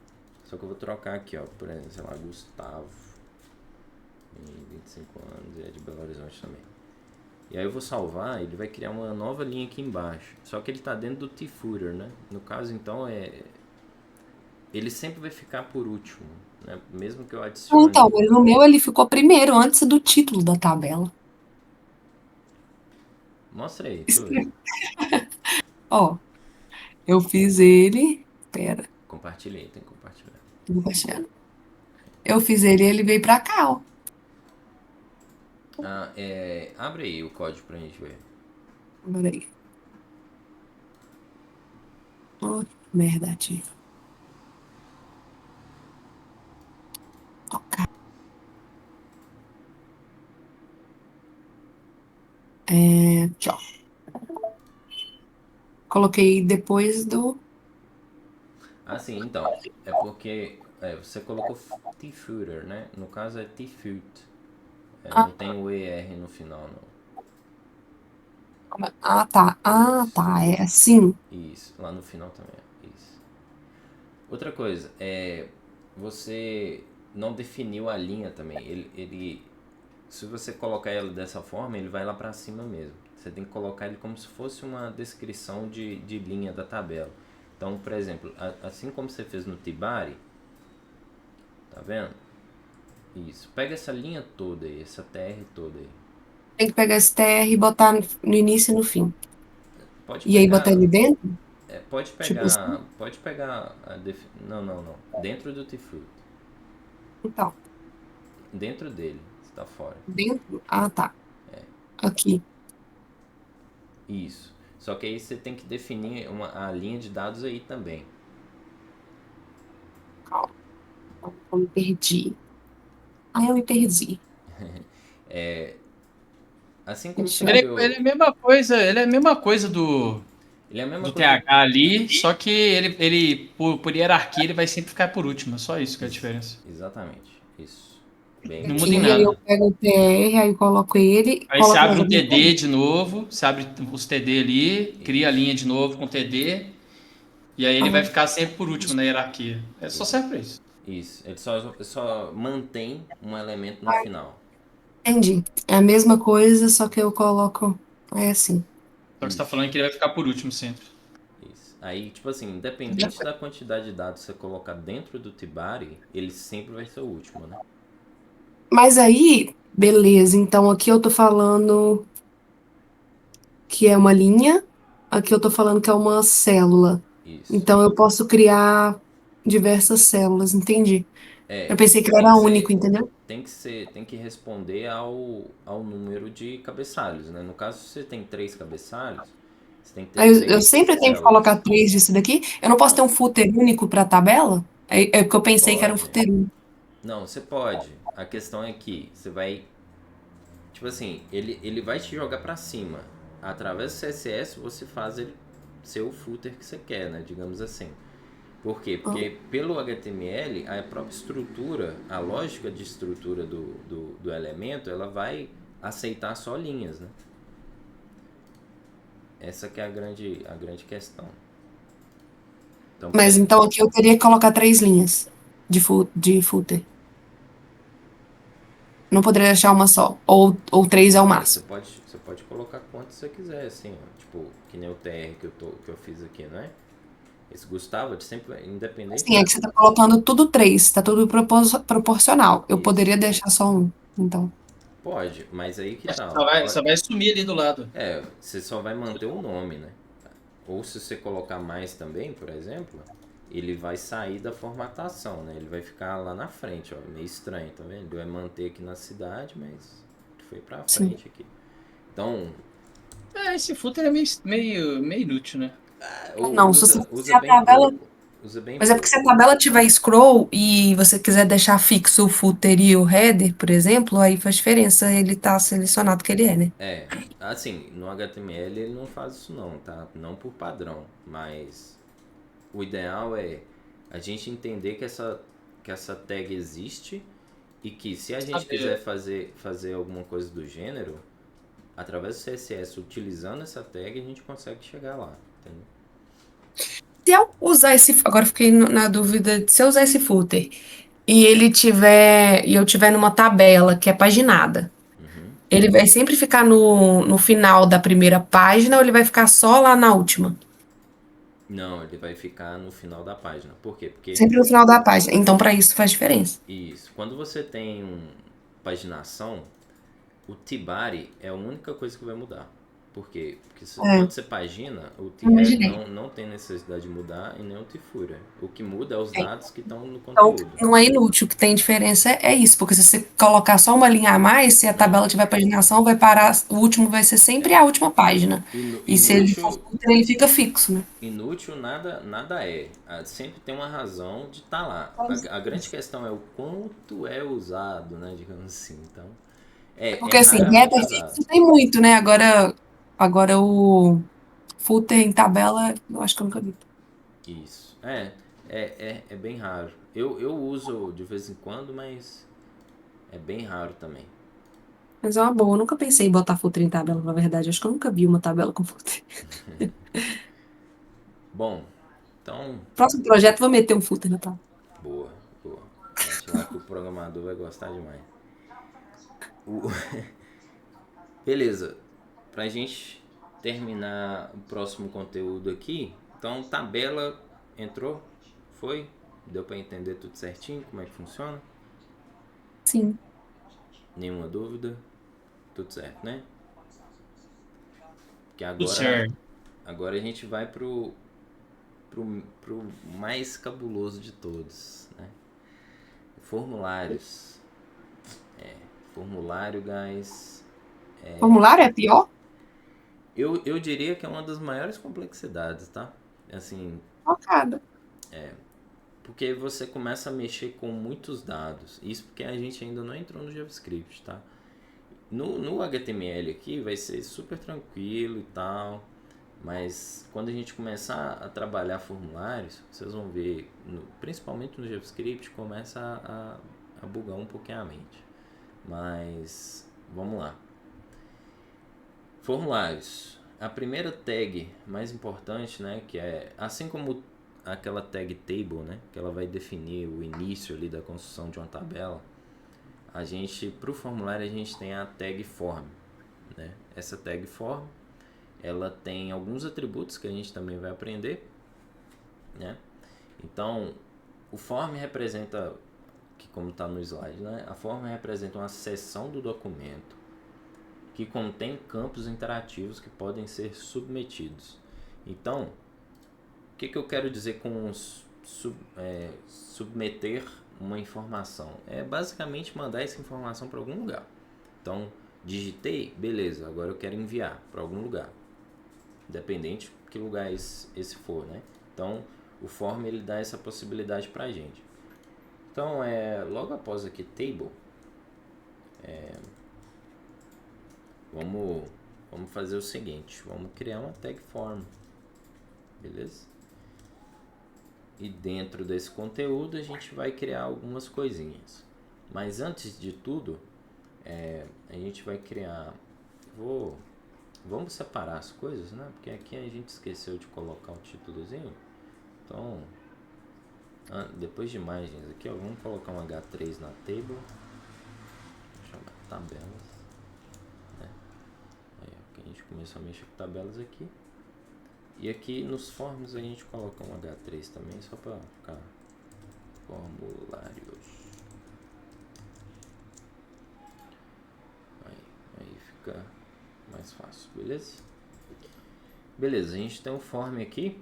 Speaker 1: Só que eu vou trocar aqui, ó, por exemplo, sei lá, Gustavo, 25 anos, e é de Belo Horizonte também. E aí eu vou salvar, ele vai criar uma nova linha aqui embaixo. Só que ele está dentro do t-footer, né? No caso, então, ele sempre vai ficar por último, né? Mesmo que eu adicione...
Speaker 2: Então, mas no meu ele ficou primeiro, antes do título da tabela.
Speaker 1: Mostra aí, deixa eu ver.
Speaker 2: Ó, eu fiz ele. Pera,
Speaker 1: Compartilhei, tem que compartilhar.
Speaker 2: tô compartilhando. Eu fiz ele e ele veio pra cá, ó.
Speaker 1: Abre aí o código pra gente ver.
Speaker 2: Peraí. Ó, merda, tio. Ok. Aqui, ó. Coloquei depois do.
Speaker 1: Ah, sim, então. É porque você colocou t-footer, né? No caso é t-foot. Não tem o ER no final, não.
Speaker 2: Ah, tá. Ah, tá. É assim.
Speaker 1: Isso, lá no final também é. Isso. Outra coisa, você não definiu a linha também. Se você colocar ela dessa forma, ele vai lá pra cima mesmo. Você tem que colocar ele como se fosse uma descrição de linha da tabela. Então, por exemplo, assim como você fez no T-body, tá vendo? Isso. Pega essa linha toda aí, essa TR toda aí.
Speaker 2: Tem que pegar esse TR e botar no início e no fim.
Speaker 1: Pode
Speaker 2: E aí botar
Speaker 1: pegar.
Speaker 2: ele dentro?
Speaker 1: Pode
Speaker 2: Tipo assim.
Speaker 1: pegar. Pode pegar. Não. Dentro do T-foot.
Speaker 2: Então,
Speaker 1: Dentro dele. Você tá fora.
Speaker 2: dentro. Ah, tá. Aqui.
Speaker 1: Isso. Só que aí você tem que definir a linha de dados aí também.
Speaker 2: Calma. Eu me perdi. Eu me perdi.
Speaker 1: Assim como você
Speaker 3: Ele,
Speaker 1: criou.
Speaker 3: ele é a mesma coisa do
Speaker 1: Ele é a mesma
Speaker 3: do
Speaker 1: coisa.
Speaker 3: TH ali, só que ele por hierarquia, ele vai sempre ficar por último. É só isso que é a diferença.
Speaker 1: Exatamente. Isso. Bem,
Speaker 3: Não
Speaker 2: Aqui,
Speaker 3: muda em
Speaker 2: aí eu
Speaker 3: nada.
Speaker 2: pego o TR, aí eu coloco ele,
Speaker 3: Aí você
Speaker 2: coloco
Speaker 3: abre
Speaker 2: mais
Speaker 3: um
Speaker 2: alguma
Speaker 3: TD
Speaker 2: coisa.
Speaker 3: de novo, você abre os TD ali, cria a linha de novo com TD, e aí ele vai
Speaker 2: Ah,
Speaker 3: ficar sempre por último na hierarquia. É só serve pra isso.
Speaker 1: isso. Ele só mantém um elemento no final.
Speaker 2: entendi. É a mesma coisa, só que eu coloco. É assim.
Speaker 3: Só que você tá falando que ele vai ficar por último sempre.
Speaker 1: Isso. Aí, tipo assim, independente da quantidade de dados que você colocar dentro do Tibari, ele sempre vai ser o último, né?
Speaker 2: Mas aí, beleza. Então aqui eu tô falando que é uma linha, aqui eu tô falando que é uma célula.
Speaker 1: Isso.
Speaker 2: Então eu posso criar diversas células, entendi. Eu
Speaker 1: É,
Speaker 2: pensei que
Speaker 1: tem
Speaker 2: era
Speaker 1: que
Speaker 2: único,
Speaker 1: ser,
Speaker 2: entendeu?
Speaker 1: tem que responder ao número de cabeçalhos, né? No caso, se você tem 3 cabeçalhos, você tem que ter
Speaker 2: Aí eu
Speaker 1: três
Speaker 2: sempre tenho que colocar
Speaker 1: células.
Speaker 2: três disso daqui. Eu não posso ter
Speaker 1: Não,
Speaker 2: um footer único para a tabela? É porque eu pensei que era um
Speaker 1: pode.
Speaker 2: footer único.
Speaker 1: Não, você pode. A questão é que você vai, tipo assim, ele vai te jogar pra cima. Através do CSS você faz ele ser o footer que você quer, né? Digamos assim. Por quê?
Speaker 2: Ah,
Speaker 1: Porque pelo HTML, a própria estrutura, a lógica de estrutura do elemento, ela vai aceitar só linhas, né? Essa que é a grande questão. Então,
Speaker 2: mas então aqui eu teria que colocar três linhas de footer. Não poderia deixar uma só. Ou três é o
Speaker 1: não,
Speaker 2: máximo.
Speaker 1: você pode colocar quantos você quiser, assim, ó. Tipo, que nem o TR que eu fiz aqui, não é? Esse Gustavo, de sempre, independente
Speaker 2: Sim, é
Speaker 1: da...
Speaker 2: que você tá colocando tudo três, tá tudo proporcional. Eu
Speaker 1: Isso.
Speaker 2: poderia deixar só um, então.
Speaker 1: Pode, mas aí que
Speaker 3: Acho que
Speaker 1: tal?
Speaker 3: só vai sumir ali do lado.
Speaker 1: É, você só vai manter o nome, né? Ou se você colocar mais também, por exemplo, ele vai sair da formatação, né? Ele vai ficar lá na frente, ó, meio estranho, tá vendo? Ele vai manter aqui na cidade, mas foi pra
Speaker 2: Sim.
Speaker 1: frente aqui. Então,
Speaker 3: Esse footer é meio inútil, né?
Speaker 2: Não, se você
Speaker 1: usa
Speaker 2: fizer a
Speaker 1: bem
Speaker 2: tabela.
Speaker 1: pouco. Usa bem
Speaker 2: Mas é porque se
Speaker 1: pouco.
Speaker 2: a tabela tiver scroll e você quiser deixar fixo o footer e o header, por exemplo, aí faz diferença ele tá selecionado que ele é, né?
Speaker 1: É, assim, no HTML ele não faz isso não, tá? Não por padrão, mas o ideal é a gente entender que essa tag existe e que se a gente quiser
Speaker 3: Saber.
Speaker 1: fazer alguma coisa do gênero, através do CSS utilizando essa tag, a gente consegue chegar lá, entendeu?
Speaker 2: Se eu usar esse, agora eu fiquei na dúvida, se eu usar esse footer e eu tiver numa tabela que é paginada,
Speaker 1: Uhum.
Speaker 2: ele vai sempre ficar no final da primeira página ou ele vai ficar só lá na última?
Speaker 1: Não, ele vai ficar no final da página. Por quê? Porque
Speaker 2: Sempre no final da página. Então, para isso faz diferença.
Speaker 1: isso, quando você tem paginação, o Tibari é a única coisa que vai mudar. Por quê? Porque
Speaker 2: É,
Speaker 1: quando você pagina, o TR
Speaker 2: imaginei.
Speaker 1: não tem necessidade de mudar e nem o Tifura. O que muda é os dados que estão no
Speaker 2: Então,
Speaker 1: conteúdo.
Speaker 2: não é inútil, o que tem diferença é isso, porque se você colocar só uma linha a mais, se a
Speaker 1: Não.
Speaker 2: tabela tiver paginação, vai parar, o último vai ser sempre a última página. E se ele for
Speaker 1: Inútil,
Speaker 2: footer, ele fica fixo, né?
Speaker 1: inútil nada é. Sempre tem uma razão de estar lá. A grande questão é o quanto é usado, né? Digamos assim. Então,
Speaker 2: É
Speaker 1: é
Speaker 2: porque assim,
Speaker 1: raramente
Speaker 2: header
Speaker 1: usado.
Speaker 2: fixo tem muito, né? Agora o footer em tabela, eu acho que eu nunca vi.
Speaker 1: Isso. É bem raro. Eu uso de vez em quando, mas é bem raro também.
Speaker 2: Mas é uma boa, eu nunca pensei em botar footer em tabela, na verdade. Acho que eu nunca vi uma tabela com footer.
Speaker 1: Bom, então,
Speaker 2: Próximo projeto, vou meter um footer na tabela.
Speaker 1: boa, boa. Mete lá que o programador vai gostar demais. O- Beleza, pra gente terminar o próximo conteúdo aqui, então tabela entrou, foi, deu pra entender tudo certinho, como é que funciona?
Speaker 2: Sim.
Speaker 1: Nenhuma dúvida? Tudo certo, né? Porque
Speaker 3: Tudo certo.
Speaker 1: agora a gente vai pro mais cabuloso de todos, né? Formulários. Formulário, guys.
Speaker 2: Formulário é pior?
Speaker 1: Eu diria que é uma das maiores complexidades, tá? Assim,
Speaker 2: Focada.
Speaker 1: porque você começa a mexer com muitos dados. Isso porque a gente ainda não entrou no JavaScript, tá? No HTML aqui vai ser super tranquilo e tal, mas quando a gente começar a trabalhar formulários, vocês vão ver, principalmente no JavaScript, começa a bugar um pouquinho a mente. Mas vamos lá. Formulários. A primeira tag mais importante, né, que é assim como aquela tag table, né, que ela vai definir o início ali da construção de uma tabela, a gente para o formulário a gente tem a tag form, né? Essa tag form, ela tem alguns atributos que a gente também vai aprender, né? Então, o form representa, que como está no slide, né? A form representa uma seção do documento que contém campos interativos que podem ser submetidos. Então, o que eu quero dizer com submeter uma informação? É basicamente mandar essa informação para algum lugar. Então, digitei, beleza, agora eu quero enviar para algum lugar. Independente de que lugar esse for, né? Então, o form ele dá essa possibilidade para a gente. Então, logo após aqui, table, vamos fazer o seguinte, vamos criar uma tag form, beleza? E dentro desse conteúdo a gente vai criar algumas coisinhas. Mas antes de tudo, a gente vai criar... Vamos separar as coisas, né? Porque aqui a gente esqueceu de colocar o títulozinho. Então, depois de imagens aqui, ó, vamos colocar um H3 na table. Chamar tabelas. Né? Aí, ó, a gente começou a mexer com tabelas aqui. E aqui nos forms a gente coloca um H3 também, só para ficar formulários. Aí fica mais fácil, beleza? Beleza, a gente tem um form aqui.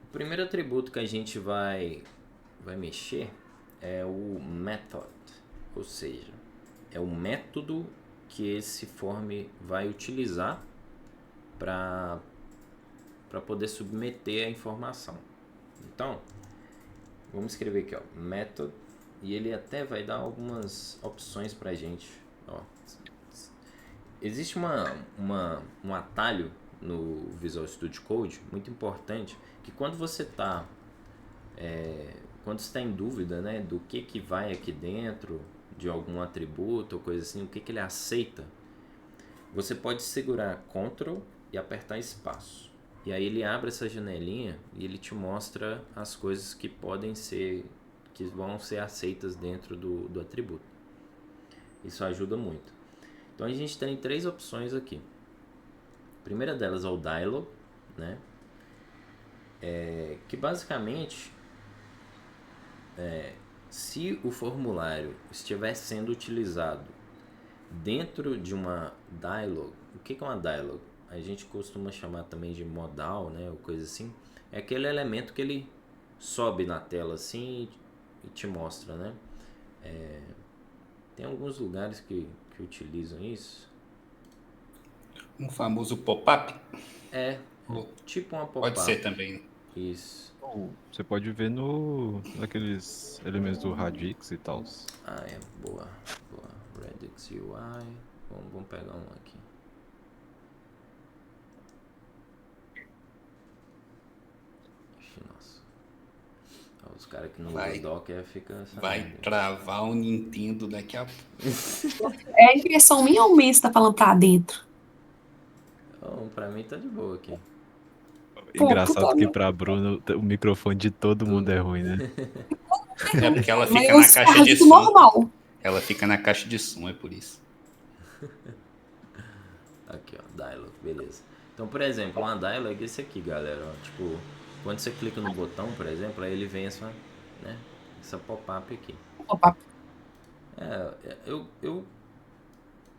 Speaker 1: O primeiro atributo que a gente vai mexer é o method, ou seja, é o método que esse form vai utilizar para poder submeter a informação. Então, vamos escrever aqui, ó, method, e ele até vai dar algumas opções para a gente. Ó. Existe um atalho no Visual Studio Code muito importante, que quando você está em dúvida, né, do que vai aqui dentro de algum atributo ou coisa assim, o que ele aceita, você pode segurar Ctrl e apertar espaço. E aí ele abre essa janelinha e ele te mostra as coisas que vão ser aceitas dentro do atributo. Isso ajuda muito. Então a gente tem 3 opções aqui. A primeira delas é o dialog, né? Que basicamente, se o formulário estiver sendo utilizado dentro de uma dialog, o que é uma dialog? A gente costuma chamar também de modal, né, ou coisa assim. É aquele elemento que ele sobe na tela assim e te mostra, né? Tem alguns lugares que utilizam isso.
Speaker 5: Um famoso pop-up?
Speaker 1: Tipo uma pop-up.
Speaker 5: Pode ser também.
Speaker 1: Isso.
Speaker 6: Você pode ver naqueles elementos do Radix e tal.
Speaker 1: Boa. Radix UI. Vamos pegar um aqui. Nossa. Os caras que não usam Docker ficam...
Speaker 5: Vai travar o Nintendo daqui a pouco.
Speaker 2: É a impressão minha ou minha está falando pra dentro?
Speaker 1: Pra mim tá de boa aqui.
Speaker 6: Engraçado que pra Bruno o microfone de todo mundo é ruim, né?
Speaker 5: É porque ela fica
Speaker 2: Mas
Speaker 5: na caixa de som.
Speaker 2: normal.
Speaker 5: Ela fica na caixa de som, é por isso.
Speaker 1: Aqui, ó, dialog, beleza. Então, por exemplo, uma dialog é esse aqui, galera. Ó, tipo, quando você clica no botão, por exemplo, aí ele vem essa pop-up aqui.
Speaker 2: Pop-up.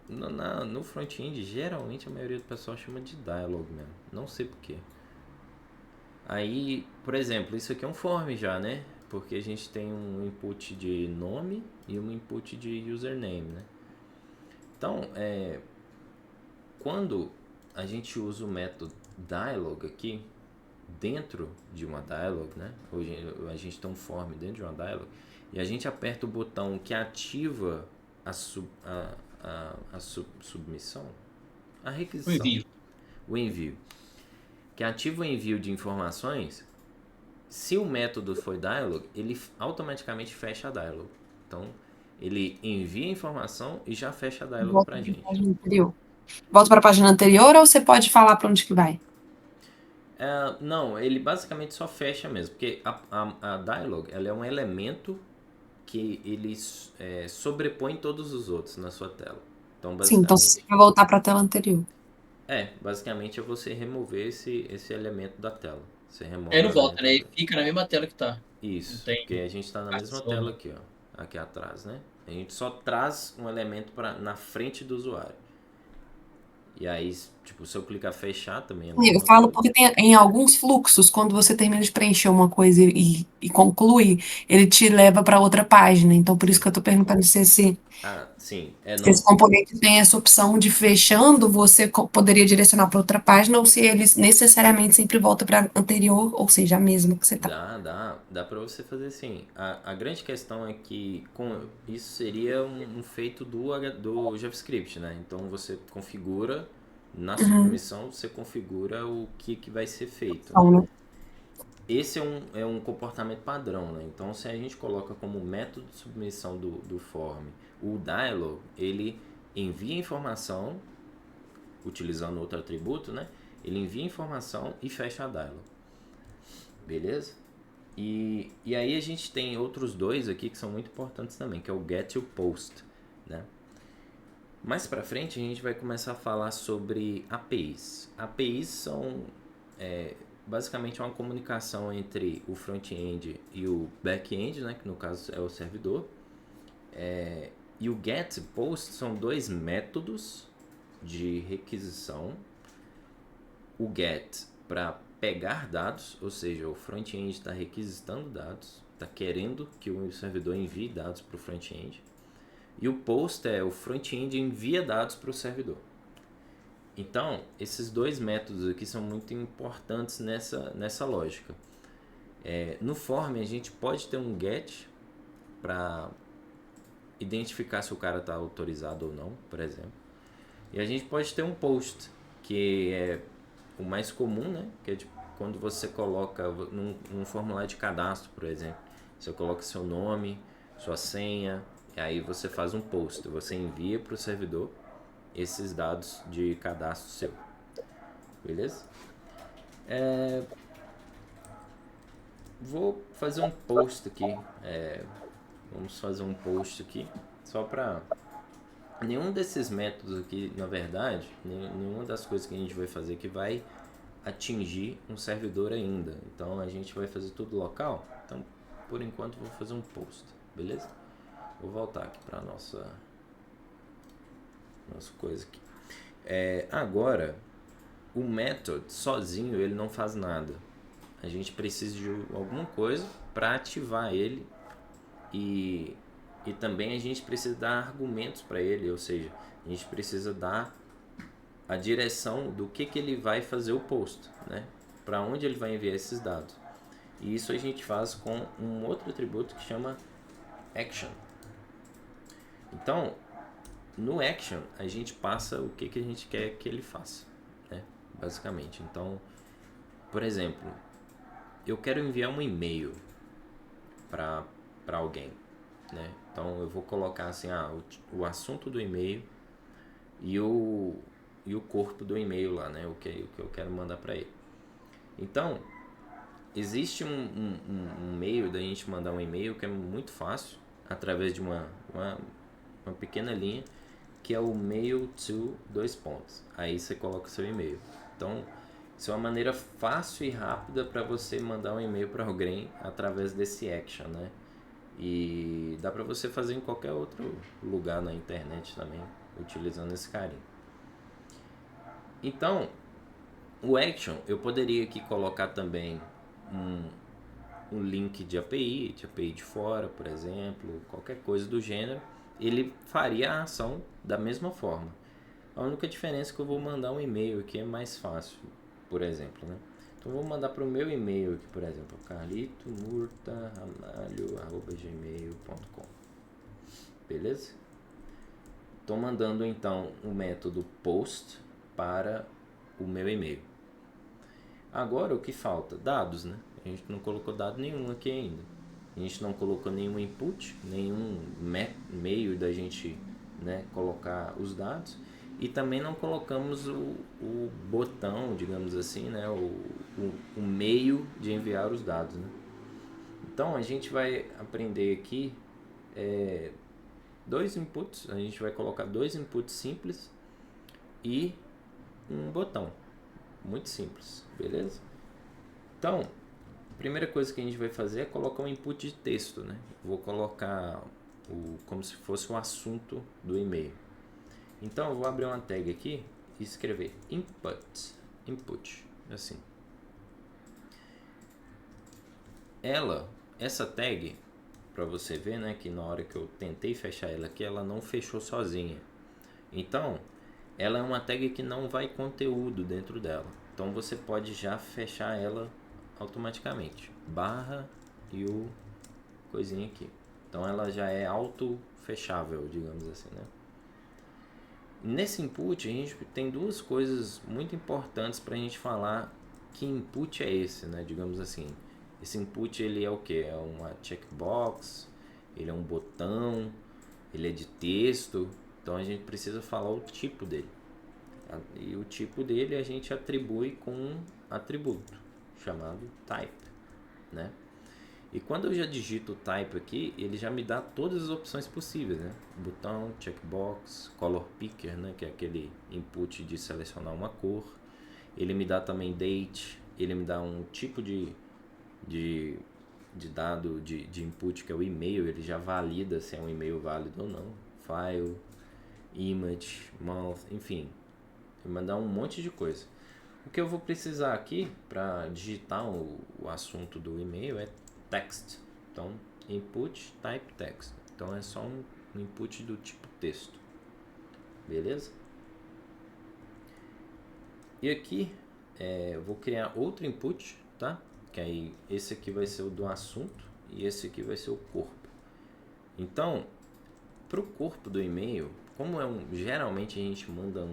Speaker 1: No front-end, geralmente a maioria do pessoal chama de dialog mesmo. Não sei porquê. Aí, por exemplo, isso aqui é um form já, né? Porque a gente tem um input de nome e um input de username, né? Então, quando a gente usa o método dialog aqui, dentro de uma dialog, né? Hoje a gente tem um form dentro de uma dialog, e a gente aperta o botão que ativa a submissão, a requisição, o envio, que ativa o envio de informações. Se o método for dialog, ele automaticamente fecha a dialog. Então, ele envia a informação e já fecha a dialog pra gente.
Speaker 2: Volta para a página anterior ou você pode falar para onde que vai?
Speaker 1: Não, ele basicamente só fecha mesmo, porque a dialog ela é um elemento que ele sobrepõe todos os outros na sua tela. Então,
Speaker 2: Sim, então você vai voltar para a tela anterior.
Speaker 1: Basicamente é você remover esse elemento da tela. Você remove
Speaker 3: Aí
Speaker 1: o
Speaker 3: não volta,
Speaker 1: elemento
Speaker 3: né?
Speaker 1: da
Speaker 3: E
Speaker 1: tela.
Speaker 3: fica na mesma tela que tá. Não
Speaker 1: Isso,
Speaker 3: tem
Speaker 1: porque a gente está na mesma
Speaker 3: ação,
Speaker 1: tela
Speaker 3: né?
Speaker 1: aqui, ó, aqui atrás, né? A gente só traz um elemento na frente do usuário. E aí, tipo, se eu clicar fechar também é a
Speaker 2: Eu
Speaker 1: mesma
Speaker 2: falo
Speaker 1: coisa.
Speaker 2: porque tem em alguns fluxos, quando você termina de preencher uma coisa e conclui, ele te leva para outra página. Então, por isso que eu estou perguntando
Speaker 1: Sim,
Speaker 2: se esse
Speaker 1: não.
Speaker 2: componente tem essa opção de fechando, você poderia direcionar para outra página, ou se ele necessariamente sempre volta para anterior, ou seja, a mesma que você está.
Speaker 1: Dá para você fazer assim. A grande questão é que isso seria um feito do JavaScript, né? Então você configura, na
Speaker 2: Uhum.
Speaker 1: submissão, você configura o que vai ser feito, né?
Speaker 2: Então, né?
Speaker 1: Esse é um comportamento padrão, né? Então, se a gente coloca como método de submissão do form o dialog, ele envia informação, utilizando outro atributo, né? Ele envia informação e fecha a dialog. Beleza? E aí a gente tem outros dois aqui que são muito importantes também, que é o get e o post, né? Mais pra frente a gente vai começar a falar sobre APIs. APIs são basicamente uma comunicação entre o front-end e o back-end, né, que no caso é o servidor. E o get e post são dois métodos de requisição. O get para pegar dados, ou seja, o front-end está requisitando dados, está querendo que o servidor envie dados para o front-end. E o post é o front-end envia dados para o servidor. Então, esses dois métodos aqui são muito importantes nessa lógica. No form, a gente pode ter um get para identificar se o cara está autorizado ou não, por exemplo. E a gente pode ter um post, que é o mais comum, né? Que é tipo, quando você coloca num formulário de cadastro, por exemplo. Você coloca seu nome, sua senha, e aí você faz um post. Você envia para o servidor esses dados de cadastro seu. Beleza? Vou fazer um post aqui. Vamos fazer um post aqui. Só para... Nenhum desses métodos aqui, na verdade, nenhuma das coisas que a gente vai fazer aqui vai atingir um servidor ainda. Então a gente vai fazer tudo local. Então, por enquanto, vou fazer um post. Beleza? Vou voltar aqui para nossa coisa aqui. Agora, o método sozinho ele não faz nada. A gente precisa de alguma coisa para ativar ele e também a gente precisa dar argumentos para ele, ou seja, a gente precisa dar a direção do que ele vai fazer o post, né? Para onde ele vai enviar esses dados. E isso a gente faz com um outro atributo que chama action. Então, no action, a gente passa o que a gente quer que ele faça, né? Basicamente. Então, por exemplo, eu quero enviar um e-mail para alguém, né? Então, eu vou colocar assim, o assunto do e-mail e o corpo do e-mail lá, né? O que eu quero mandar para ele. Então, existe um meio da gente mandar um e-mail que é muito fácil, através de uma pequena linha, que é o mail to ... Aí você coloca o seu e-mail. Então, isso é uma maneira fácil e rápida para você mandar um e-mail para alguém através desse action, né? E dá para você fazer em qualquer outro lugar na internet também, utilizando esse carinho. Então, o action, eu poderia aqui colocar também um link de API de fora, por exemplo, qualquer coisa do gênero. Ele faria a ação da mesma forma. A única diferença é que eu vou mandar um e-mail aqui é mais fácil, por exemplo, né? Então, eu vou mandar para o meu e-mail aqui, por exemplo, carlitomurta@gmail.com. Beleza? Estou mandando, então, o método post para o meu e-mail. Agora, o que falta? Dados, né? A gente não colocou dado nenhum aqui ainda. A gente não colocou nenhum input, nenhum meio da gente, né, colocar os dados. E também não colocamos o botão, digamos assim, né, o meio de enviar os dados, né? Então, a gente vai aprender aqui dois inputs. A gente vai colocar dois inputs simples e um botão. Muito simples, beleza? Então, a primeira coisa que a gente vai fazer é colocar um input de texto, né? Vou colocar como se fosse o assunto do e-mail. Então, eu vou abrir uma tag aqui e escrever input, assim. Essa tag, para você ver, né, que na hora que eu tentei fechar ela aqui, ela não fechou sozinha. Então, ela é uma tag que não vai conteúdo dentro dela. Então, você pode já fechar ela automaticamente. Barra e o coisinha aqui. Então, ela já é auto fechável, digamos assim, né? Nesse input, a gente tem duas coisas muito importantes para a gente falar que input é esse, né? Digamos assim. Esse input, ele é o que? É uma checkbox, ele é um botão, ele é de texto. Então, a gente precisa falar o tipo dele. E o tipo dele a gente atribui com um atributo chamado type, né? E quando eu já digito o type aqui, ele já me dá todas as opções possíveis, né? Botão, checkbox, color picker, né? Que é aquele input de selecionar uma cor. Ele me dá também date, ele me dá um tipo de dado de input, que é o e-mail. Ele já valida se é um e-mail válido ou não. File, image, month, enfim. Vai mandar um monte de coisa. O que eu vou precisar aqui para digitar o assunto do e-mail é text. Então, input type text. Então, é só um input do tipo texto. Beleza? E aqui, eu vou criar outro input, tá? Que aí, esse aqui vai ser o do assunto e esse aqui vai ser o corpo. Então, para o corpo do e-mail, como geralmente a gente manda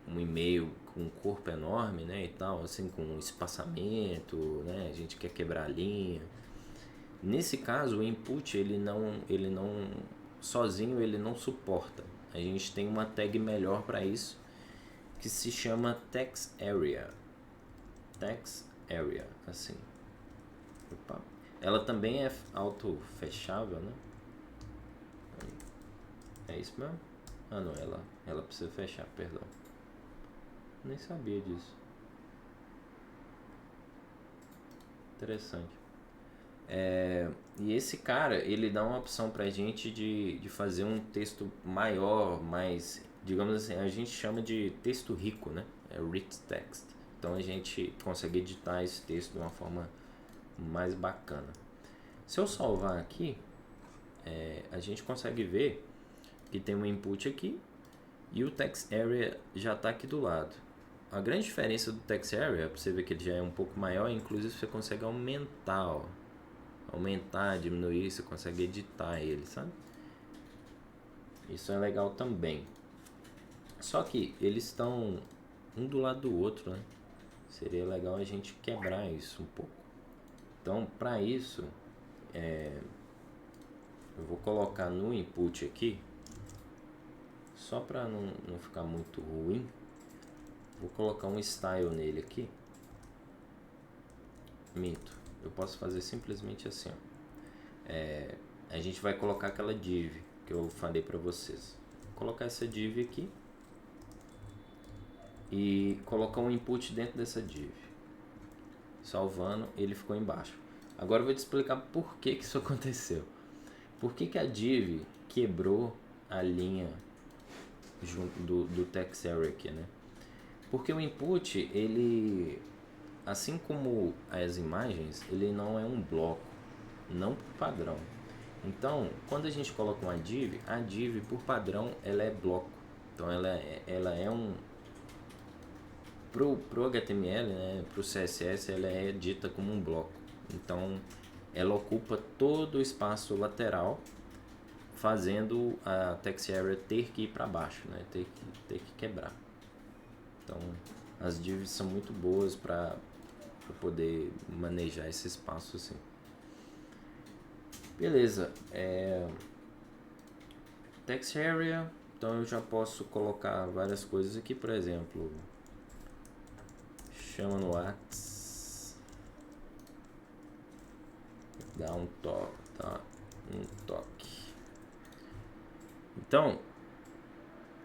Speaker 1: um e-mail com um corpo enorme, né, e tal, assim, com espaçamento, né, a gente quer quebrar a linha. Nesse caso, o input, ele não sozinho ele não suporta. A gente tem uma tag melhor para isso, que se chama text area. Text area, assim. Opa. Ela também é auto fechável, né? É isso mesmo? Ah, não, ela precisa fechar, perdão. Nem sabia disso. Interessante. E esse cara, ele dá uma opção pra gente de fazer um texto maior, mais, digamos assim, a gente chama de texto rico, né? É rich text. Então a gente consegue editar esse texto de uma forma mais bacana. Se eu salvar aqui, a gente consegue ver que tem um input aqui e o text area já está aqui do lado. A grande diferença do text area, para você ver que ele já é um pouco maior, inclusive você consegue aumentar, ó. Aumentar, diminuir, você consegue editar ele, sabe? Isso é legal também. Só que eles estão um do lado do outro, né? Seria legal a gente quebrar isso um pouco. Então, para isso, eu vou colocar no input aqui, só para não ficar muito ruim, vou colocar um style nele aqui. Minto, eu posso fazer simplesmente assim, ó. A gente vai colocar aquela div que eu falei para vocês. Vou colocar essa div aqui e colocar um input dentro dessa div. Salvando, ele ficou embaixo. Agora eu vou te explicar por que isso aconteceu. Por que a div quebrou a linha junto do text area aqui, né? Porque o input, ele, assim como as imagens, ele não é um bloco, não por padrão. Então, quando a gente coloca uma div, a div por padrão ela é bloco. Então ela é um pro HTML, né, pro CSS, ela é dita como um bloco. Então ela ocupa todo o espaço lateral, fazendo a text area ter que ir para baixo, né, ter que quebrar. Então as divs são muito boas para poder manejar esse espaço assim. Beleza, text area, então eu já posso colocar várias coisas aqui, por exemplo, chama no Whats, dá um toque. Então,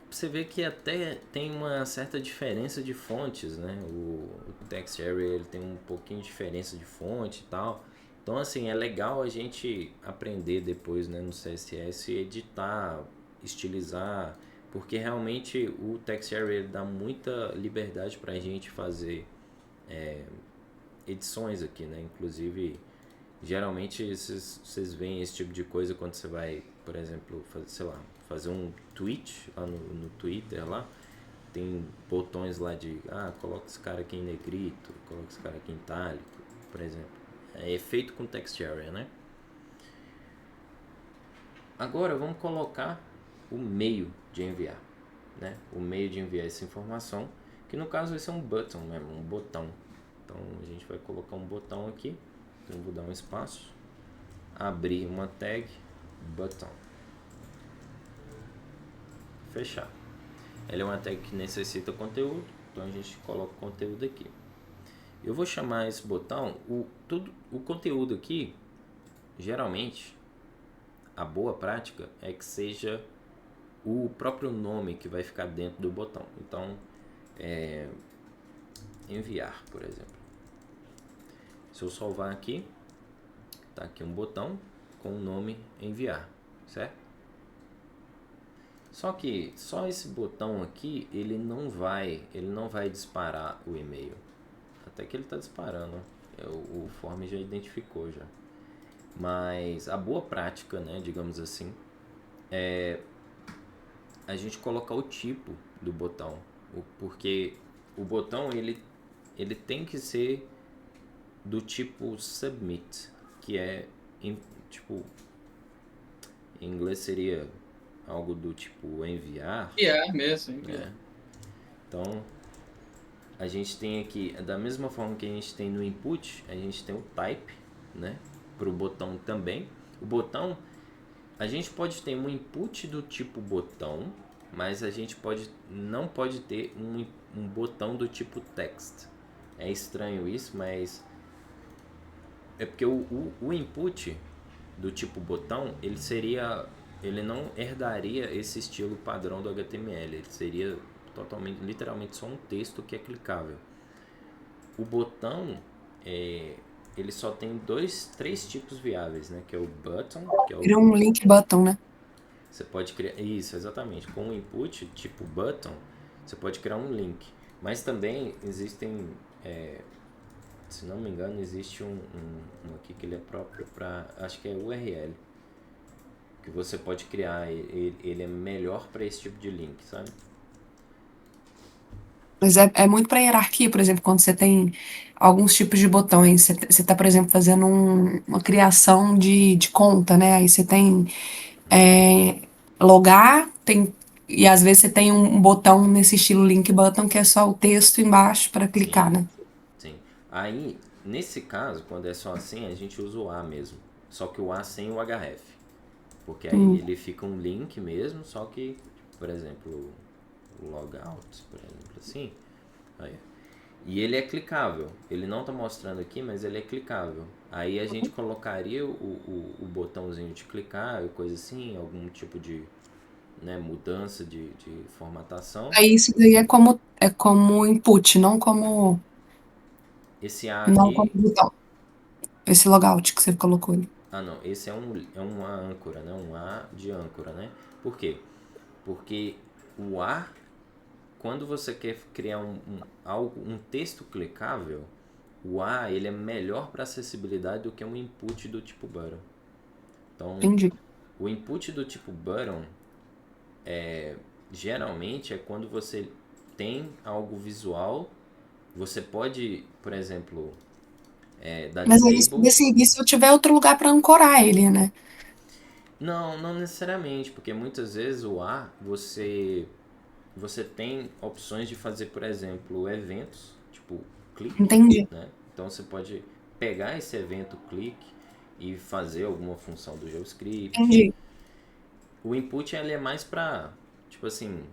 Speaker 1: pra você vê que até tem uma certa diferença de fontes, né? O Text Area ele tem um pouquinho de diferença de fonte e tal. Então, assim, é legal a gente aprender depois, né, no CSS, editar, estilizar, porque realmente o Text Area ele dá muita liberdade para a gente fazer edições aqui, né? Inclusive, geralmente vocês veem esse tipo de coisa quando você vai, por exemplo, fazer um tweet lá no Twitter lá. Tem botões lá de, coloca esse cara aqui em negrito, coloca esse cara aqui em itálico, por exemplo. É feito com Text Area, né? Agora vamos colocar o meio de enviar, né? O meio de enviar essa informação, que no caso vai ser um button mesmo, um botão. Então a gente vai colocar um botão aqui, então vou dar um espaço, abrir uma tag, button, fechar. Ela é uma tag que necessita conteúdo, então a gente coloca o conteúdo aqui. Eu vou chamar esse botão, o conteúdo aqui, geralmente, a boa prática é que seja o próprio nome que vai ficar dentro do botão. Então, enviar, por exemplo. Se eu salvar aqui, tá aqui um botão com o nome enviar, certo? Só que só esse botão aqui, ele não vai disparar o e-mail. Até que ele está disparando, o form já identificou já. Mas a boa prática, né, digamos assim, é a gente colocar o tipo do botão, porque o botão ele tem que ser do tipo submit, que é tipo, em inglês seria algo do tipo enviar.
Speaker 3: Mesmo. Enviar.
Speaker 1: Então a gente tem aqui, da mesma forma que a gente tem no input, a gente tem o type, né, para o botão também. O botão, a gente pode ter um input do tipo botão, mas a gente não pode ter um botão do tipo text. É estranho isso, mas é porque o input do tipo botão, ele não herdaria esse estilo padrão do HTML, ele seria literalmente só um texto que é clicável. O botão, ele só tem três tipos viáveis, né? Que é o button, que é
Speaker 2: Vira um link button, né?
Speaker 1: Você pode criar isso, exatamente. Com o input tipo button, você pode criar um link. Mas também existem, se não me engano, existe um aqui que ele é próprio para, acho que é URL, que você pode criar. Ele é melhor para esse tipo de link, sabe?
Speaker 2: Mas é muito para hierarquia, por exemplo, quando você tem alguns tipos de botões. Você tá, por exemplo, fazendo uma criação de conta, né? Aí você tem logar, e às vezes você tem um botão nesse estilo link button que é só o texto embaixo para clicar,
Speaker 1: Sim,
Speaker 2: né?
Speaker 1: sim. Aí, nesse caso, quando é só assim, a gente usa o A mesmo. Só que o A sem o href. Porque aí ele fica um link mesmo, só que, por exemplo, o logout, por exemplo, assim. Aí. E ele é clicável. Ele não está mostrando aqui, mas ele é clicável. Aí a gente colocaria o botãozinho de clicar, coisa assim, algum tipo de, né, mudança de formatação.
Speaker 2: Aí isso daí é como input, não como,
Speaker 1: Esse A
Speaker 2: não como
Speaker 1: aqui.
Speaker 2: botão. Esse logout que você colocou ali.
Speaker 1: Não, esse é uma âncora, né? Um A de âncora, né? Por quê? Porque o A, quando você quer criar um texto clicável, o A ele é melhor para acessibilidade do que um input do tipo button. Então,
Speaker 2: Entendi.
Speaker 1: o input do tipo button geralmente é quando você tem algo visual. Você pode, por exemplo, dar
Speaker 2: Mas aí,
Speaker 1: disable.
Speaker 2: se eu tiver outro lugar para ancorar ele, né?
Speaker 1: Não necessariamente, porque muitas vezes o A você tem opções de fazer, por exemplo, eventos, tipo clique,
Speaker 2: Entendi.
Speaker 1: né? Então você pode pegar esse evento clique e fazer alguma função do JavaScript.
Speaker 2: Entendi.
Speaker 1: O input ele é mais para, tipo assim,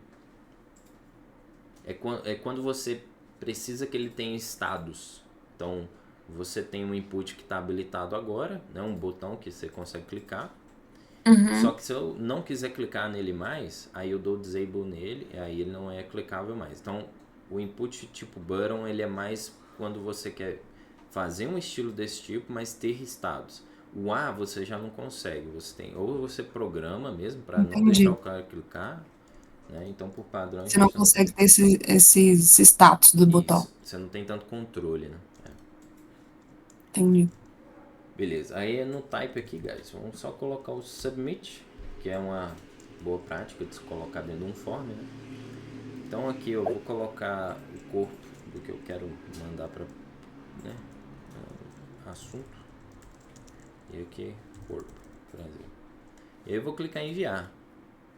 Speaker 1: é quando você precisa que ele tenha estados. Então você tem um input que está habilitado agora, né? Um botão que você consegue clicar.
Speaker 2: Uhum.
Speaker 1: Só que se eu não quiser clicar nele mais, aí eu dou disable nele e aí ele não é clicável mais. Então, o input tipo button, ele é mais quando você quer fazer um estilo desse tipo, mas ter estados. O A você já não consegue, você tem ou você programa mesmo para não deixar
Speaker 2: Entendi.
Speaker 1: o cara clicar, né? Então, por padrão a
Speaker 2: Você não
Speaker 1: gente não
Speaker 2: consegue
Speaker 1: tem
Speaker 2: ter esse status do botão.
Speaker 1: isso. Você não tem tanto controle, né? É.
Speaker 2: Entendi.
Speaker 1: Beleza, aí no type aqui, guys, vamos só colocar o submit, que é uma boa prática de se colocar dentro de um form, né? Então aqui eu vou colocar o corpo do que eu quero mandar para, né, assunto, e aqui corpo, Brasil. E aí eu vou clicar em enviar.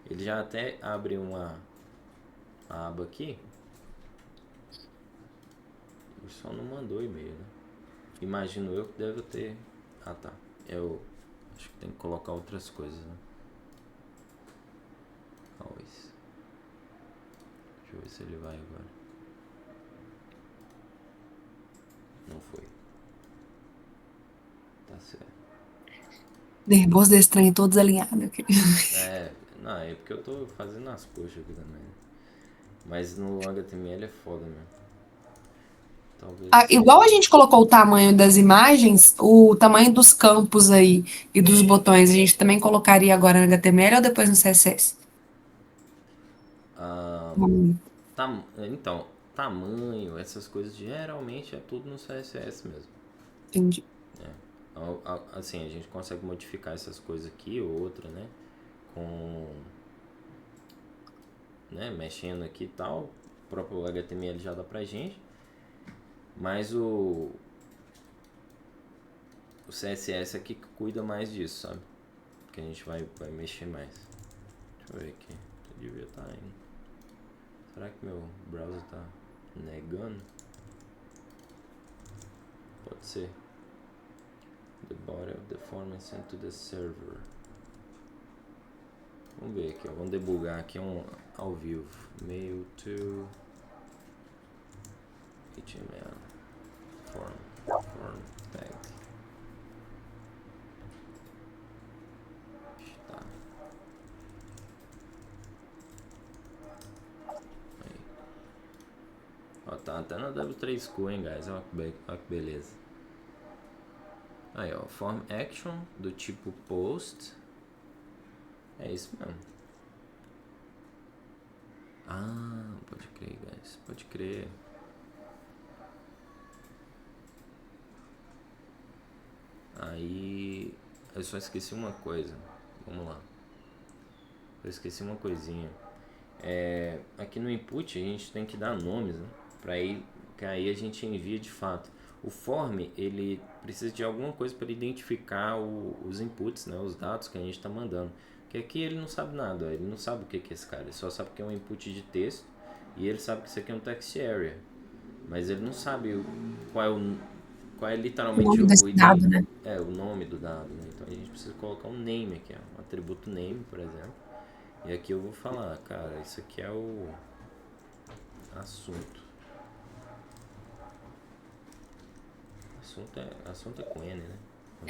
Speaker 1: Ele já até abre uma aba aqui. Ele só não mandou e-mail, né? Imagino eu que deve ter. Ah tá. Eu acho que tem que colocar outras coisas, né? Always. Deixa eu ver se ele vai agora. Não foi. Tá certo.
Speaker 2: Nervoso desse trem todo desalinhado aqui.
Speaker 1: Não, é porque eu tô fazendo as coxas aqui também. Mas no HTML é foda mesmo. Talvez
Speaker 2: Ah,
Speaker 1: seja.
Speaker 2: igual a gente colocou o tamanho das imagens, o tamanho dos campos aí e dos botões, a gente também colocaria agora no HTML ou depois no CSS?
Speaker 1: Ah,
Speaker 2: Hum,
Speaker 1: então, tamanho, essas coisas geralmente é tudo no CSS mesmo.
Speaker 2: entendi.
Speaker 1: Assim, a gente consegue modificar essas coisas aqui ou outra, né? Com, né, mexendo aqui e tal. O próprio HTML já dá pra gente. Mas o CSS aqui que cuida mais disso, sabe? Que a gente vai mexer mais. Deixa eu ver aqui. Eu devia estar indo. Será que meu browser tá negando? Pode ser. The body of the form is sent to the server. Vamos ver aqui, ó. Vamos debugar aqui ao vivo. Mail to HTML form tag. Tá. Aí. Ó, tá até na W3 School, hein, guys. Ó que beleza. Aí, ó, form action do tipo post. É isso mesmo. Ah, pode crer, guys. Pode crer. Aí eu só esqueci uma coisa. Vamos lá. Eu esqueci uma coisinha. Aqui no input a gente tem que dar nomes, né? Que aí a gente envia de fato. O form, ele precisa de alguma coisa para identificar os inputs, né? Os dados que a gente está mandando. Que aqui ele não sabe nada, ele não sabe o que é esse cara. Ele só sabe que é um input de texto e ele sabe que isso aqui é um text area. Mas ele não sabe qual é
Speaker 2: O
Speaker 1: literalmente
Speaker 2: nome desse dado, né?
Speaker 1: o nome do dado, né? Então a gente precisa colocar um name aqui, ó, um atributo name, por exemplo. E aqui eu vou falar, cara, isso aqui é o assunto. Assunto é com N, né?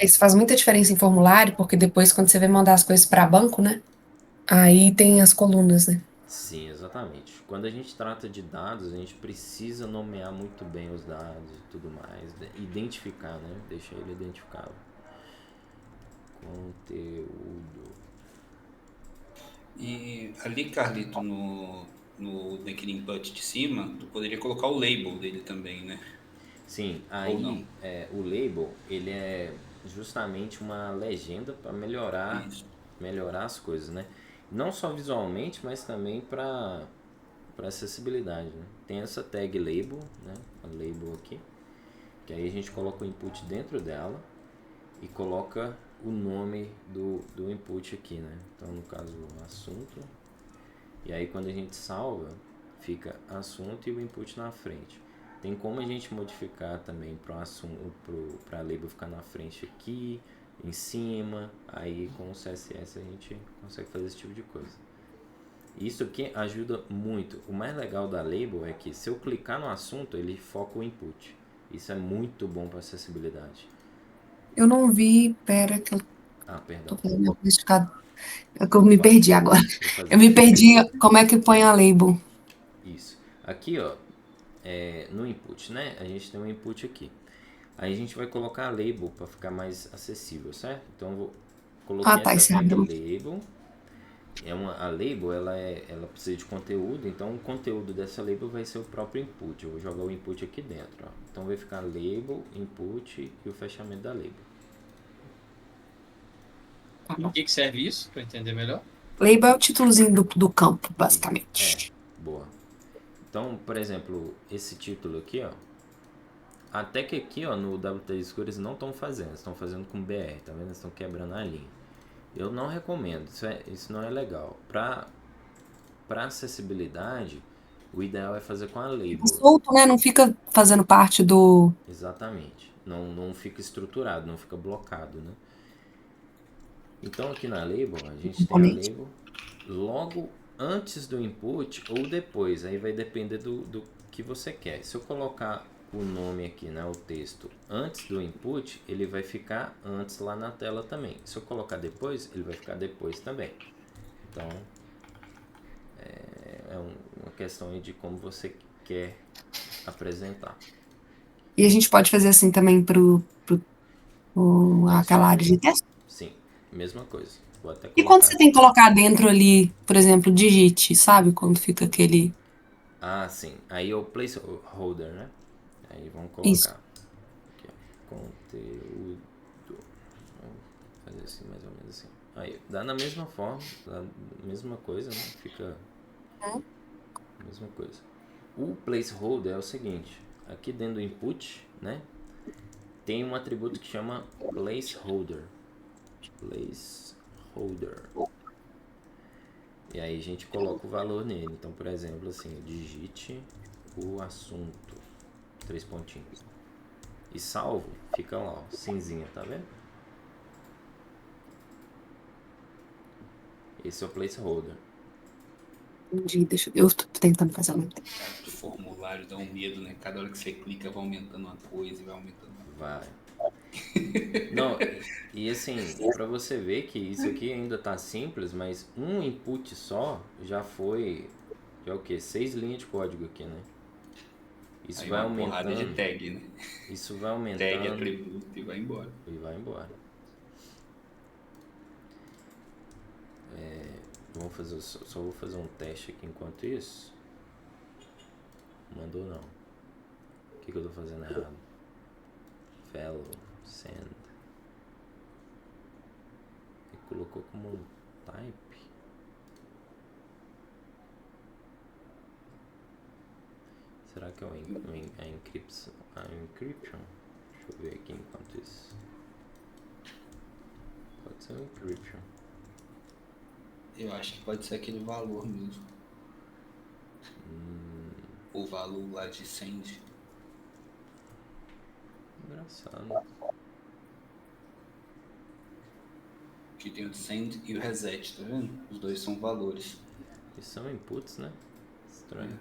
Speaker 2: Isso faz muita diferença em formulário, porque depois, quando você vai mandar as coisas para banco, né? Aí tem as colunas, né?
Speaker 1: Sim, exatamente. Quando a gente trata de dados, a gente precisa nomear muito bem os dados e tudo mais, identificar, né? Deixar ele identificável. Conteúdo.
Speaker 5: E ali, Carlito, naquele input de cima, tu poderia colocar o label dele também, né?
Speaker 1: Sim,
Speaker 5: Ou não?
Speaker 1: aí o label, ele é justamente uma legenda para melhorar
Speaker 5: Isso.
Speaker 1: as coisas, né? Não só visualmente, mas também para acessibilidade, né? Tem essa tag label, né? A label aqui, que aí a gente coloca o input dentro dela e coloca o nome do input aqui, né? Então, no caso, assunto. E aí, quando a gente salva, fica assunto e o input na frente. Tem como a gente modificar também para a label ficar na frente aqui, em cima. Aí, com o CSS, a gente consegue fazer esse tipo de coisa. Isso aqui ajuda muito. O mais legal da label é que se eu clicar no assunto, ele foca o input. Isso é muito bom para acessibilidade.
Speaker 2: Eu não vi, pera que eu
Speaker 1: Ah,
Speaker 2: Tô
Speaker 1: perdão.
Speaker 2: fazendo meu codificado. É que eu me
Speaker 1: Vai,
Speaker 2: perdi agora.
Speaker 1: vou
Speaker 2: Eu
Speaker 1: fazer.
Speaker 2: me perdi como é que põe a label.
Speaker 1: Isso. Aqui, ó, no input, né? A gente tem um input aqui. Aí a gente vai colocar a label para ficar mais acessível, certo? Então
Speaker 2: Ah,
Speaker 1: coloquei
Speaker 2: tá,
Speaker 1: essa
Speaker 2: esse
Speaker 1: tag
Speaker 2: abre.
Speaker 1: label. A label ela precisa de conteúdo, então o conteúdo dessa label vai ser o próprio input. Eu vou jogar o input aqui dentro, ó. Então vai ficar label, input e o fechamento da label.
Speaker 2: Tá
Speaker 3: Para
Speaker 2: bom.
Speaker 3: que serve isso? Para entender melhor?
Speaker 2: Label é o títulozinho do campo,
Speaker 1: Isso.
Speaker 2: basicamente.
Speaker 1: Boa. Então, por exemplo, esse título aqui, ó. Até que aqui, ó, no W3 School eles não estão fazendo, eles estão fazendo com BR, tá vendo? Eles estão quebrando a linha. Eu não recomendo, isso não é legal. Para acessibilidade, o ideal é fazer com a
Speaker 2: Fica
Speaker 1: label.
Speaker 2: solto, né? Não fica fazendo parte do
Speaker 1: Exatamente. Não fica estruturado, não fica blocado, né? Então aqui na label, a gente tem a
Speaker 2: componente.
Speaker 1: label logo antes do input ou depois, aí vai depender do que você quer. Se eu colocar o nome aqui, né, o texto, antes do input, ele vai ficar antes lá na tela também. Se eu colocar depois, ele vai ficar depois também. Então, uma questão aí de como você quer apresentar.
Speaker 2: E a gente pode fazer assim também aquela área
Speaker 1: Placeholder.
Speaker 2: de texto.
Speaker 1: Sim, mesma coisa. Vou até
Speaker 2: E quando
Speaker 1: colocar
Speaker 2: você tem
Speaker 1: aqui.
Speaker 2: que colocar dentro ali, por exemplo, digite, sabe? Quando fica aquele.
Speaker 1: Ah, sim. Aí é o placeholder, né? Aí vamos
Speaker 2: Isso.
Speaker 1: colocar aqui, ó, conteúdo. Vamos fazer assim, mais ou menos assim. Aí, dá na mesma forma, dá a mesma coisa, né? Fica a mesma coisa. O placeholder é o seguinte, aqui dentro do input, né? Tem um atributo que chama placeholder. Placeholder. E aí a gente coloca o valor nele. Então, por exemplo, assim, digite o assunto. 3 pontinhos. E salvo, fica lá, ó, cinzinha, tá vendo? Esse é o placeholder.
Speaker 2: Entendi, eu tô tentando fazer ao mesmo tempo.
Speaker 5: O formulário dá um medo, né? Cada hora que você clica vai aumentando uma coisa e vai aumentando uma coisa.
Speaker 1: Vai. Não, e assim, pra você ver que isso aqui ainda tá simples, mas um input só já foi, já é o que? 6 linhas de código aqui, né? Isso
Speaker 5: Aí
Speaker 1: vai
Speaker 5: uma porrada de
Speaker 1: aumentando,
Speaker 5: tag, né?
Speaker 1: isso vai
Speaker 5: Tag,
Speaker 1: aumentando
Speaker 5: atributo e vai embora.
Speaker 1: e vai embora. Vamos fazer, só vou fazer um teste aqui enquanto isso. Mandou não. O que eu tô fazendo errado? Fellow, send. E colocou como um type. Será que é a encryption? Deixa eu ver aqui enquanto isso. Pode ser um encryption.
Speaker 5: Eu acho que pode ser aquele valor mesmo. O valor lá de send.
Speaker 1: Engraçado.
Speaker 5: Que tem o send e o reset, tá vendo? Os dois são valores.
Speaker 1: E são inputs, né? Estranho.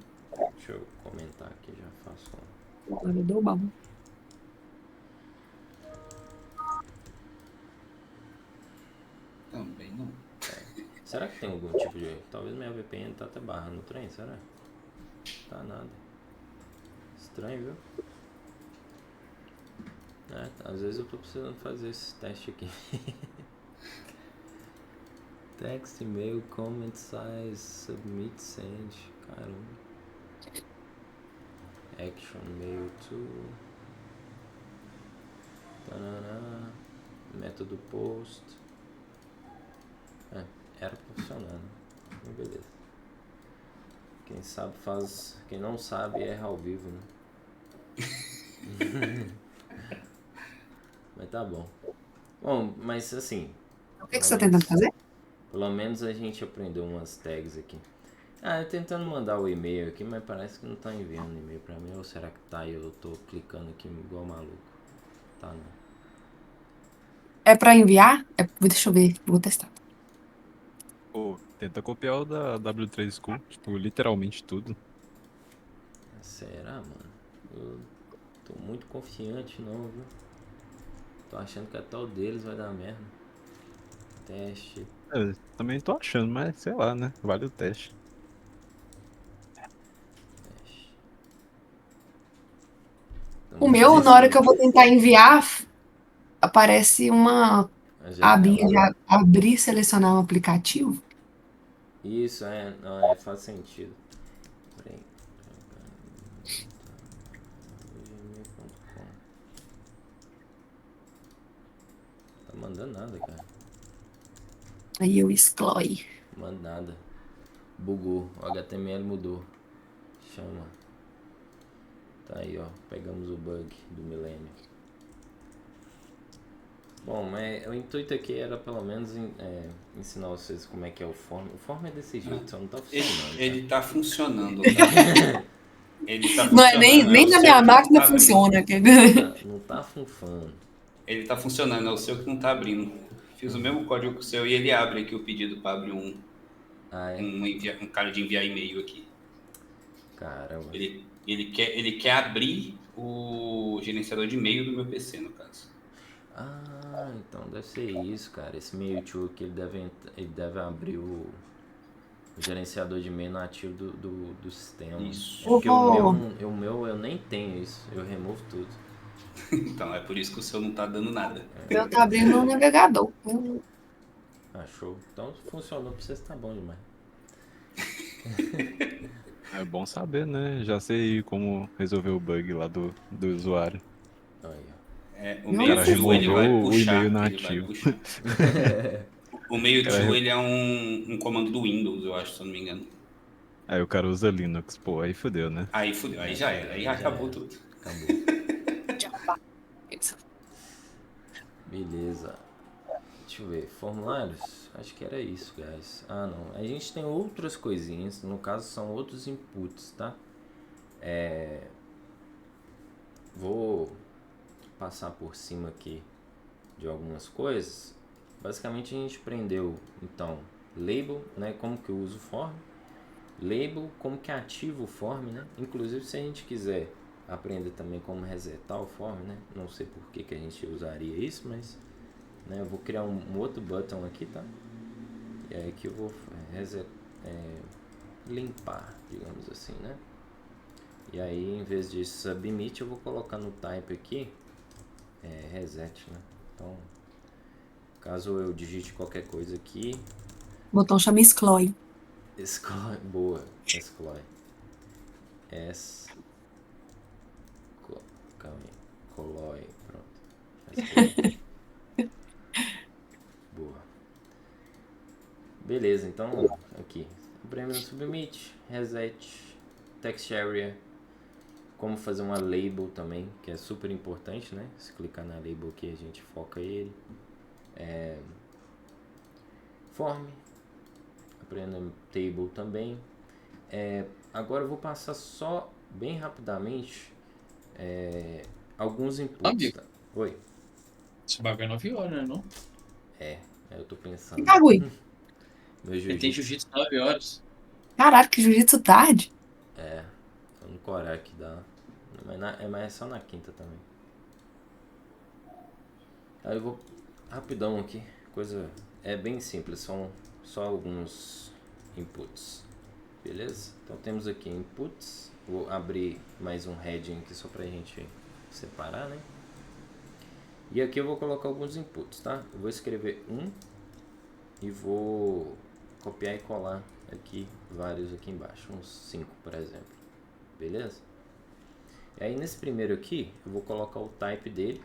Speaker 1: Deixa eu comentar aqui, já faço um.
Speaker 2: Agora deu bom.
Speaker 5: Também não.
Speaker 1: Será que tem algum tipo de... Talvez minha VPN tá até barrando o trem, será? Tá nada. Estranho, viu? Às vezes eu tô precisando fazer esse teste aqui. Text, e-mail, comment, size, submit, send. Caramba. Action, mail to. Tarará. Método post. Era pra funcionar, né? Beleza. Quem sabe faz. Quem não sabe erra ao vivo, né? Mas tá bom. Bom, mas assim.
Speaker 2: O que você tá tentando fazer?
Speaker 1: Pelo menos a gente aprendeu umas tags aqui. Eu tentando mandar o e-mail aqui, mas parece que não tá enviando e-mail pra mim. Ou será que tá e eu tô clicando aqui igual maluco? Tá, não.
Speaker 2: É pra enviar? Deixa eu ver, vou testar.
Speaker 6: Pô, tenta copiar o da W3 School, tipo, literalmente tudo.
Speaker 1: Será, mano? Eu tô muito confiante não, viu? Tô achando que até o deles vai dar merda. Teste.
Speaker 6: Também tô achando, mas sei lá, né? Vale o teste.
Speaker 1: Teste.
Speaker 2: O
Speaker 1: Estamos
Speaker 2: meu, na hora que eu vou
Speaker 1: desistindo.
Speaker 2: tentar enviar, aparece uma
Speaker 1: A
Speaker 2: abinha
Speaker 1: janela.
Speaker 2: de abrir e selecionar um aplicativo.
Speaker 1: Isso, não, faz sentido. Peraí. gmail.com. Tá mandando nada, cara.
Speaker 2: Aí eu exclui.
Speaker 1: Manda nada. Bugou. O HTML mudou. Chama. Tá aí, ó. Pegamos o bug do milênio. Bom, mas o intuito aqui era pelo menos ensinar vocês como é que é o form. O form é desse jeito, só não tá funcionando.
Speaker 5: Ele tá funcionando, tá? Ele tá
Speaker 2: Não é nem,
Speaker 5: funcionando, é
Speaker 2: nem
Speaker 5: o
Speaker 2: na
Speaker 5: seu
Speaker 2: minha
Speaker 5: que não
Speaker 2: máquina
Speaker 5: tá abrindo.
Speaker 2: funciona.
Speaker 1: Não tá funfando.
Speaker 5: Ele tá funcionando, é o seu que não tá abrindo. Fiz o mesmo código que o seu e ele abre aqui o pedido para abrir
Speaker 1: Ah, é?
Speaker 5: um cara de enviar e-mail aqui.
Speaker 1: Caramba.
Speaker 5: Ele quer abrir o gerenciador de e-mail do meu PC, no caso.
Speaker 1: Ah, então deve ser isso, cara. Esse meio tio aqui ele deve abrir o gerenciador de e-mail nativo do sistema.
Speaker 5: Isso.
Speaker 1: É
Speaker 2: Eu
Speaker 1: porque o meu,
Speaker 2: vou.
Speaker 1: o meu eu nem tenho isso. Eu removo tudo.
Speaker 5: Então, é por isso que o seu não tá dando nada.
Speaker 2: O meu tá abrindo no navegador.
Speaker 1: Ah, show. Então funcionou pra vocês, tá bom demais.
Speaker 6: É bom saber, né? Já sei como resolver o bug lá do usuário.
Speaker 1: Aí, ó.
Speaker 5: O
Speaker 6: O
Speaker 2: Meu
Speaker 5: meio
Speaker 6: cara
Speaker 5: to ele vai
Speaker 6: removeu o e-mail
Speaker 5: puxar, ele vai
Speaker 6: nativo.
Speaker 5: puxar. O meio
Speaker 6: O cara
Speaker 5: to
Speaker 6: re-
Speaker 5: ele é um comando do Windows, eu acho, se eu não me engano.
Speaker 6: Aí o cara usa Linux, pô, aí fodeu, né?
Speaker 5: Aí fudeu, aí já era, aí acabou
Speaker 1: era.
Speaker 5: tudo.
Speaker 1: Acabou.
Speaker 2: Deus.
Speaker 1: Beleza. Deixa eu ver. Formulários? Acho que era isso, guys. Ah, não. A gente tem outras coisinhas. No caso, são outros inputs, tá? Vou passar por cima aqui de algumas coisas. Basicamente, a gente aprendeu, então, label, né? Como que eu uso o form. Label, como que ativa o form, né? Inclusive, se a gente quiser aprender também como resetar o form, né? Não sei por que a gente usaria isso, mas... né, eu vou criar um outro button aqui, tá? E aí que eu vou limpar, digamos assim, né? E aí, em vez de submit, eu vou colocar no type aqui reset, né? Então, caso eu digite qualquer coisa aqui,
Speaker 2: O botão chama exclui.
Speaker 1: exclui, boa, exclui, calma aí, coloi, pronto, exclui, boa. Beleza, então, aqui, prêmio no submit, reset, text area, como fazer uma label também, que é super importante, né? Se clicar na label aqui, a gente foca ele. Form, aprenda table também. Agora eu vou passar só bem rapidamente alguns inputs.
Speaker 3: Amigo.
Speaker 1: Tá? Oi.
Speaker 3: Esse bagulho é 9 horas, né? Não?
Speaker 1: Eu tô
Speaker 2: Que
Speaker 1: pensando.
Speaker 2: bagulho.
Speaker 1: Meu
Speaker 3: Ele tem
Speaker 1: jiu-jitsu.
Speaker 3: jiu-jitsu 9 horas.
Speaker 2: Caralho, que jiu-jitsu tarde.
Speaker 1: Tô no Corá que dá. Mas é só na quinta também. Aí eu vou rapidão aqui. Coisa. É bem simples, são só alguns inputs. Beleza? Então temos aqui inputs. Vou abrir mais um heading aqui só pra gente separar, né? E aqui eu vou colocar alguns inputs, tá? Eu vou escrever um e vou copiar e colar aqui vários aqui embaixo, uns 5, por exemplo. Beleza? E aí nesse primeiro aqui, eu vou colocar o type dele.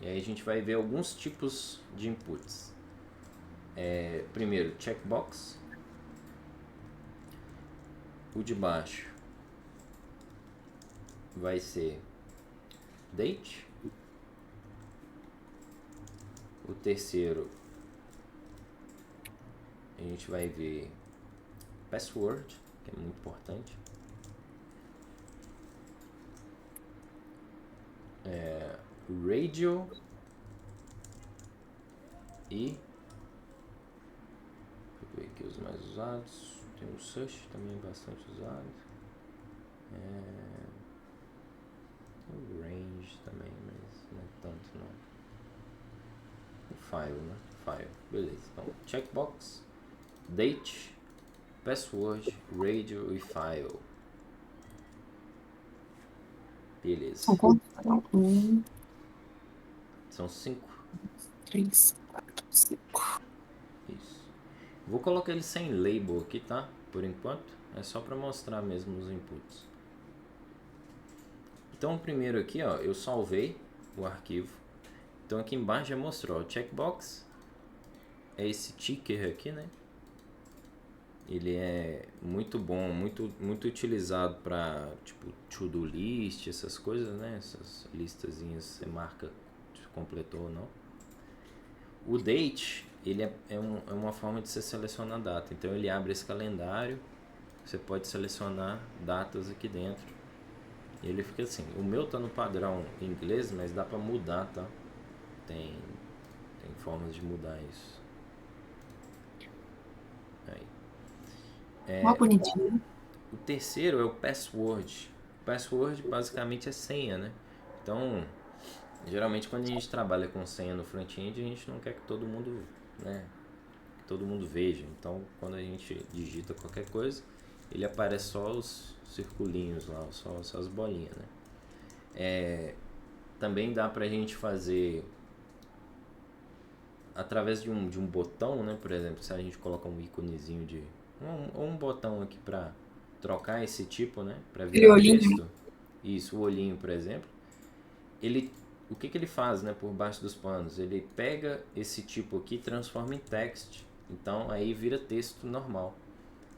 Speaker 1: E aí a gente vai ver alguns tipos de inputs. Primeiro, checkbox. O de baixo vai ser date. O terceiro, a gente vai ver password, que é muito importante. Radio e deixa eu ver aqui os mais usados. Tem o search também bastante usado. O range também, mas não é tanto não. O file, né? file. Beleza. Então, checkbox, date, password, radio e file. Beleza.
Speaker 2: São quantos? Um,
Speaker 1: São 5.
Speaker 2: 3, 4, 5.
Speaker 1: Isso. Vou colocar ele sem label aqui, tá? Por enquanto. É só para mostrar mesmo os inputs. Então, primeiro aqui, ó, eu salvei o arquivo. Então, aqui embaixo já mostrou. O checkbox é esse ticker aqui, né? Ele é muito bom, muito utilizado para tipo to-do list, essas coisas, né? Essas listazinhas, você marca se completou ou não. O date, ele é uma forma de você selecionar data. Então ele abre esse calendário, você pode selecionar datas aqui dentro. E ele fica assim. O meu tá no padrão em inglês, mas dá para mudar, tá? Tem formas de mudar isso. Aí.
Speaker 2: Mó bonitinho.
Speaker 1: O terceiro é o password. O password basicamente é senha, né? Então, geralmente quando a gente trabalha com senha no front-end, a gente não quer que todo mundo, né, que todo mundo veja. Então, quando a gente digita qualquer coisa, ele aparece só os circulinhos lá, só as bolinhas, né? Também dá pra gente fazer através de um botão, né? Por exemplo, se a gente coloca um íconezinho de um botão aqui para trocar esse tipo, né, para virar texto. Isso, o olhinho, por exemplo. O que ele faz, né, por baixo dos panos? Ele pega esse tipo aqui e transforma em text. Então aí vira texto normal.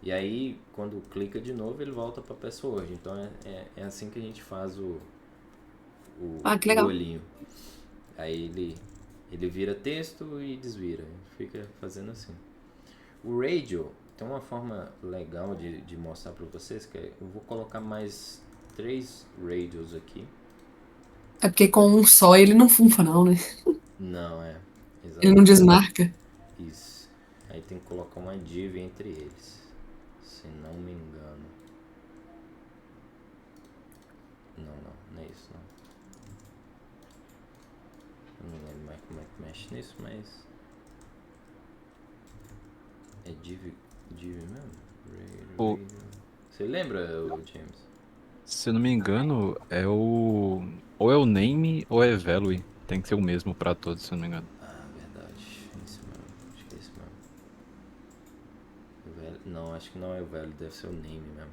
Speaker 1: E aí quando clica de novo ele volta para password. Então é assim que a gente faz o
Speaker 2: Que legal.
Speaker 1: olhinho. Aí ele vira texto e desvira. Fica fazendo assim. O radio tem uma forma legal de mostrar para vocês, que eu vou colocar mais 3 radios aqui.
Speaker 2: É porque com um só ele não funfa, não, né?
Speaker 1: Não,
Speaker 2: Ele não desmarca.
Speaker 1: Isso. Aí tem que colocar uma div entre eles, se não me engano. Não é isso, não. Eu não lembro mais como é que mexe nisso, mas é div mesmo?
Speaker 6: O-
Speaker 1: Você lembra, James?
Speaker 6: Se eu não me engano, é o. Ou é o name ou é value. Tem que ser o mesmo pra todos, se eu não me engano.
Speaker 1: Ah, verdade. Isso mesmo. Acho que é isso mesmo. Não, acho que não é o velho, deve ser o name mesmo.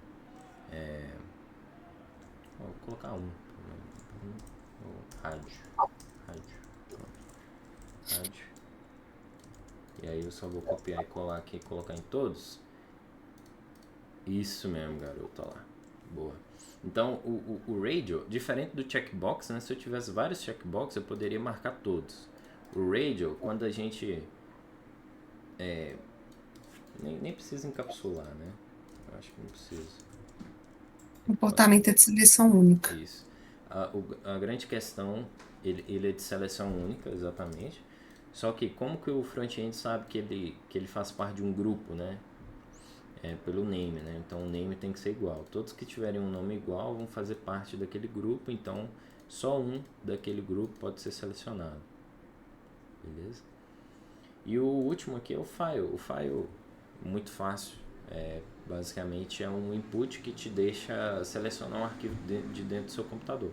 Speaker 1: Vou colocar rádio. Rádio. E aí eu só vou copiar e colar aqui e colocar em todos. Isso mesmo, garoto, olha lá. Boa. Então, o radio, diferente do checkbox, né? Se eu tivesse vários checkbox, eu poderia marcar todos. O radio, quando a gente... nem precisa encapsular, né? Eu acho que não precisa.
Speaker 2: Comportamento é de seleção única.
Speaker 1: Isso. A grande questão, ele é de seleção única, exatamente. Só que como que o front-end sabe que ele faz parte de um grupo, né? Pelo name, né? Então o name tem que ser igual. Todos que tiverem um nome igual vão fazer parte daquele grupo, então só um daquele grupo pode ser selecionado. Beleza? E o último aqui é o file. O file, muito fácil. Basicamente é um input que te deixa selecionar um arquivo de dentro do seu computador.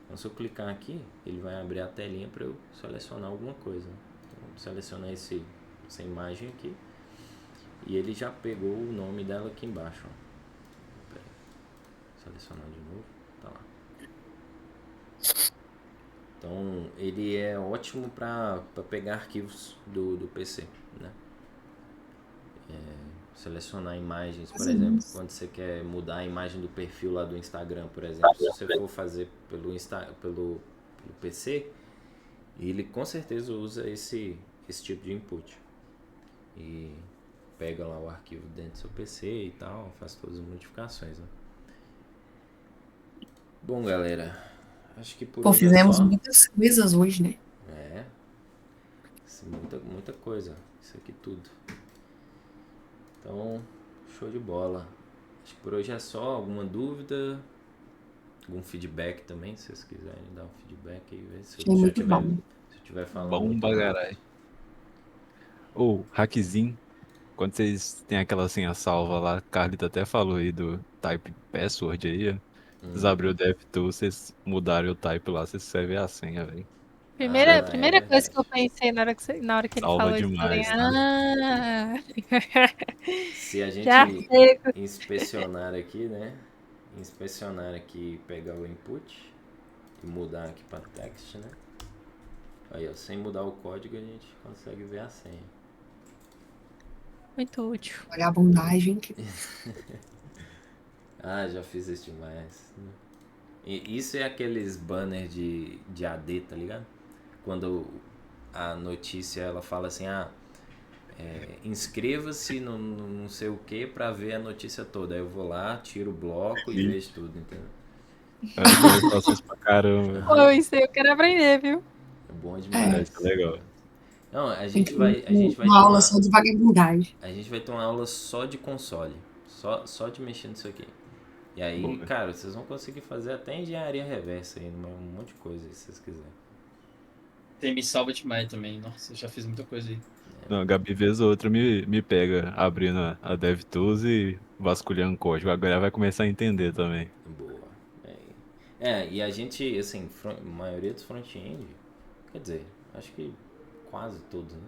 Speaker 1: Então se eu clicar aqui, ele vai abrir a telinha para eu selecionar alguma coisa. Então, selecionar essa imagem aqui. E ele já pegou o nome dela aqui embaixo. Ó. Pera aí. Selecionar de novo. Tá lá. Então ele é ótimo para pegar arquivos do PC, né? Selecionar imagens, por exemplo, quando você quer mudar a imagem do perfil lá do Instagram, por exemplo, se você for fazer pelo PC, ele com certeza usa esse tipo de input e pega lá o arquivo dentro do seu PC e tal, faz todas as modificações, né? Bom, galera, acho que por
Speaker 2: Pô,
Speaker 1: hoje é
Speaker 2: fizemos
Speaker 1: só.
Speaker 2: muitas coisas hoje, né?
Speaker 1: Muita coisa, isso aqui tudo. Então, show de bola. Acho que por hoje é só. Alguma dúvida? Algum feedback também, se vocês quiserem dar um feedback aí, ver se
Speaker 2: Achei muito bom.
Speaker 1: se eu tiver falando
Speaker 6: Bom
Speaker 1: muito
Speaker 6: bagarai. Ou hackzinho. Quando vocês têm aquela senha salva lá, a Carlita até falou aí do type password aí, ó. Vocês abriram o DevTools, vocês mudaram o type lá, vocês escrevem a senha, velho.
Speaker 4: Primeira,
Speaker 1: É
Speaker 4: primeira coisa que eu
Speaker 1: verdade.
Speaker 4: pensei na hora que ele
Speaker 6: Salva
Speaker 4: falou isso, eu falei,
Speaker 6: demais, tá?
Speaker 4: ah,
Speaker 1: Se a
Speaker 4: já
Speaker 1: gente
Speaker 4: sei.
Speaker 1: inspecionar aqui, né? Inspecionar aqui, pegar o input e mudar aqui para text, né? Aí, ó, sem mudar o código a gente consegue ver a senha.
Speaker 4: Muito útil.
Speaker 2: Vagabundagem.
Speaker 1: Ah, já fiz isso demais. E isso é aqueles banners de AD, tá ligado? Quando a notícia ela fala assim, inscreva-se no não sei o que pra ver a notícia toda. Aí eu vou lá, tiro o bloco e
Speaker 6: Sim.
Speaker 1: vejo tudo, entendeu?
Speaker 6: Eu faço isso pra caramba.
Speaker 4: Pô, isso aí eu quero aprender, viu?
Speaker 1: É bom
Speaker 6: É,
Speaker 1: demais.
Speaker 6: isso é legal.
Speaker 1: Não,
Speaker 2: Tem que
Speaker 1: a gente vai
Speaker 2: uma
Speaker 1: ter
Speaker 2: aula só de vagabundagem.
Speaker 1: a gente vai ter uma aula só de console, só de mexer nisso aqui. E aí,
Speaker 6: Boa.
Speaker 1: cara, vocês vão conseguir fazer até engenharia reversa aí, um monte de coisa aí, se vocês quiserem.
Speaker 3: Tem me salva demais também. Nossa, eu já fiz muita coisa aí.
Speaker 6: Não, a Gabi, vez ou outra, me pega abrindo a DevTools e vasculhando código. Agora ela vai começar a entender também.
Speaker 1: Boa. E a gente, assim, a maioria dos front-end, quer dizer, acho que quase todos, né?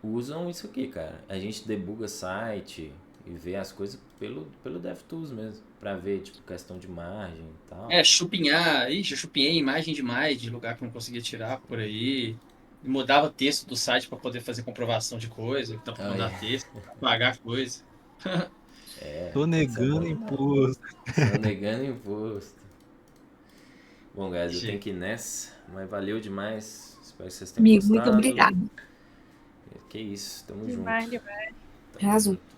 Speaker 1: Usam isso aqui, cara. A gente debuga site e vê as coisas pelo DevTools mesmo, pra ver, tipo, questão de margem e tal.
Speaker 3: Chupinhar. Ixi, eu chupinhei imagem demais de lugar que eu não conseguia tirar por aí. Mudava texto do site pra poder fazer comprovação de coisa. Então, pra mandar texto, pagar coisa.
Speaker 6: Tô negando imposto.
Speaker 1: Tô negando imposto. Bom, guys, eu tenho
Speaker 3: Gente.
Speaker 1: que ir nessa, mas valeu demais. Espero que vocês tenham
Speaker 2: Amigo, muito
Speaker 1: gostado.
Speaker 2: obrigada.
Speaker 1: Que isso, tamo
Speaker 4: Demais,
Speaker 1: junto.
Speaker 4: demais.
Speaker 1: Tamo
Speaker 2: Arrasou.
Speaker 1: junto.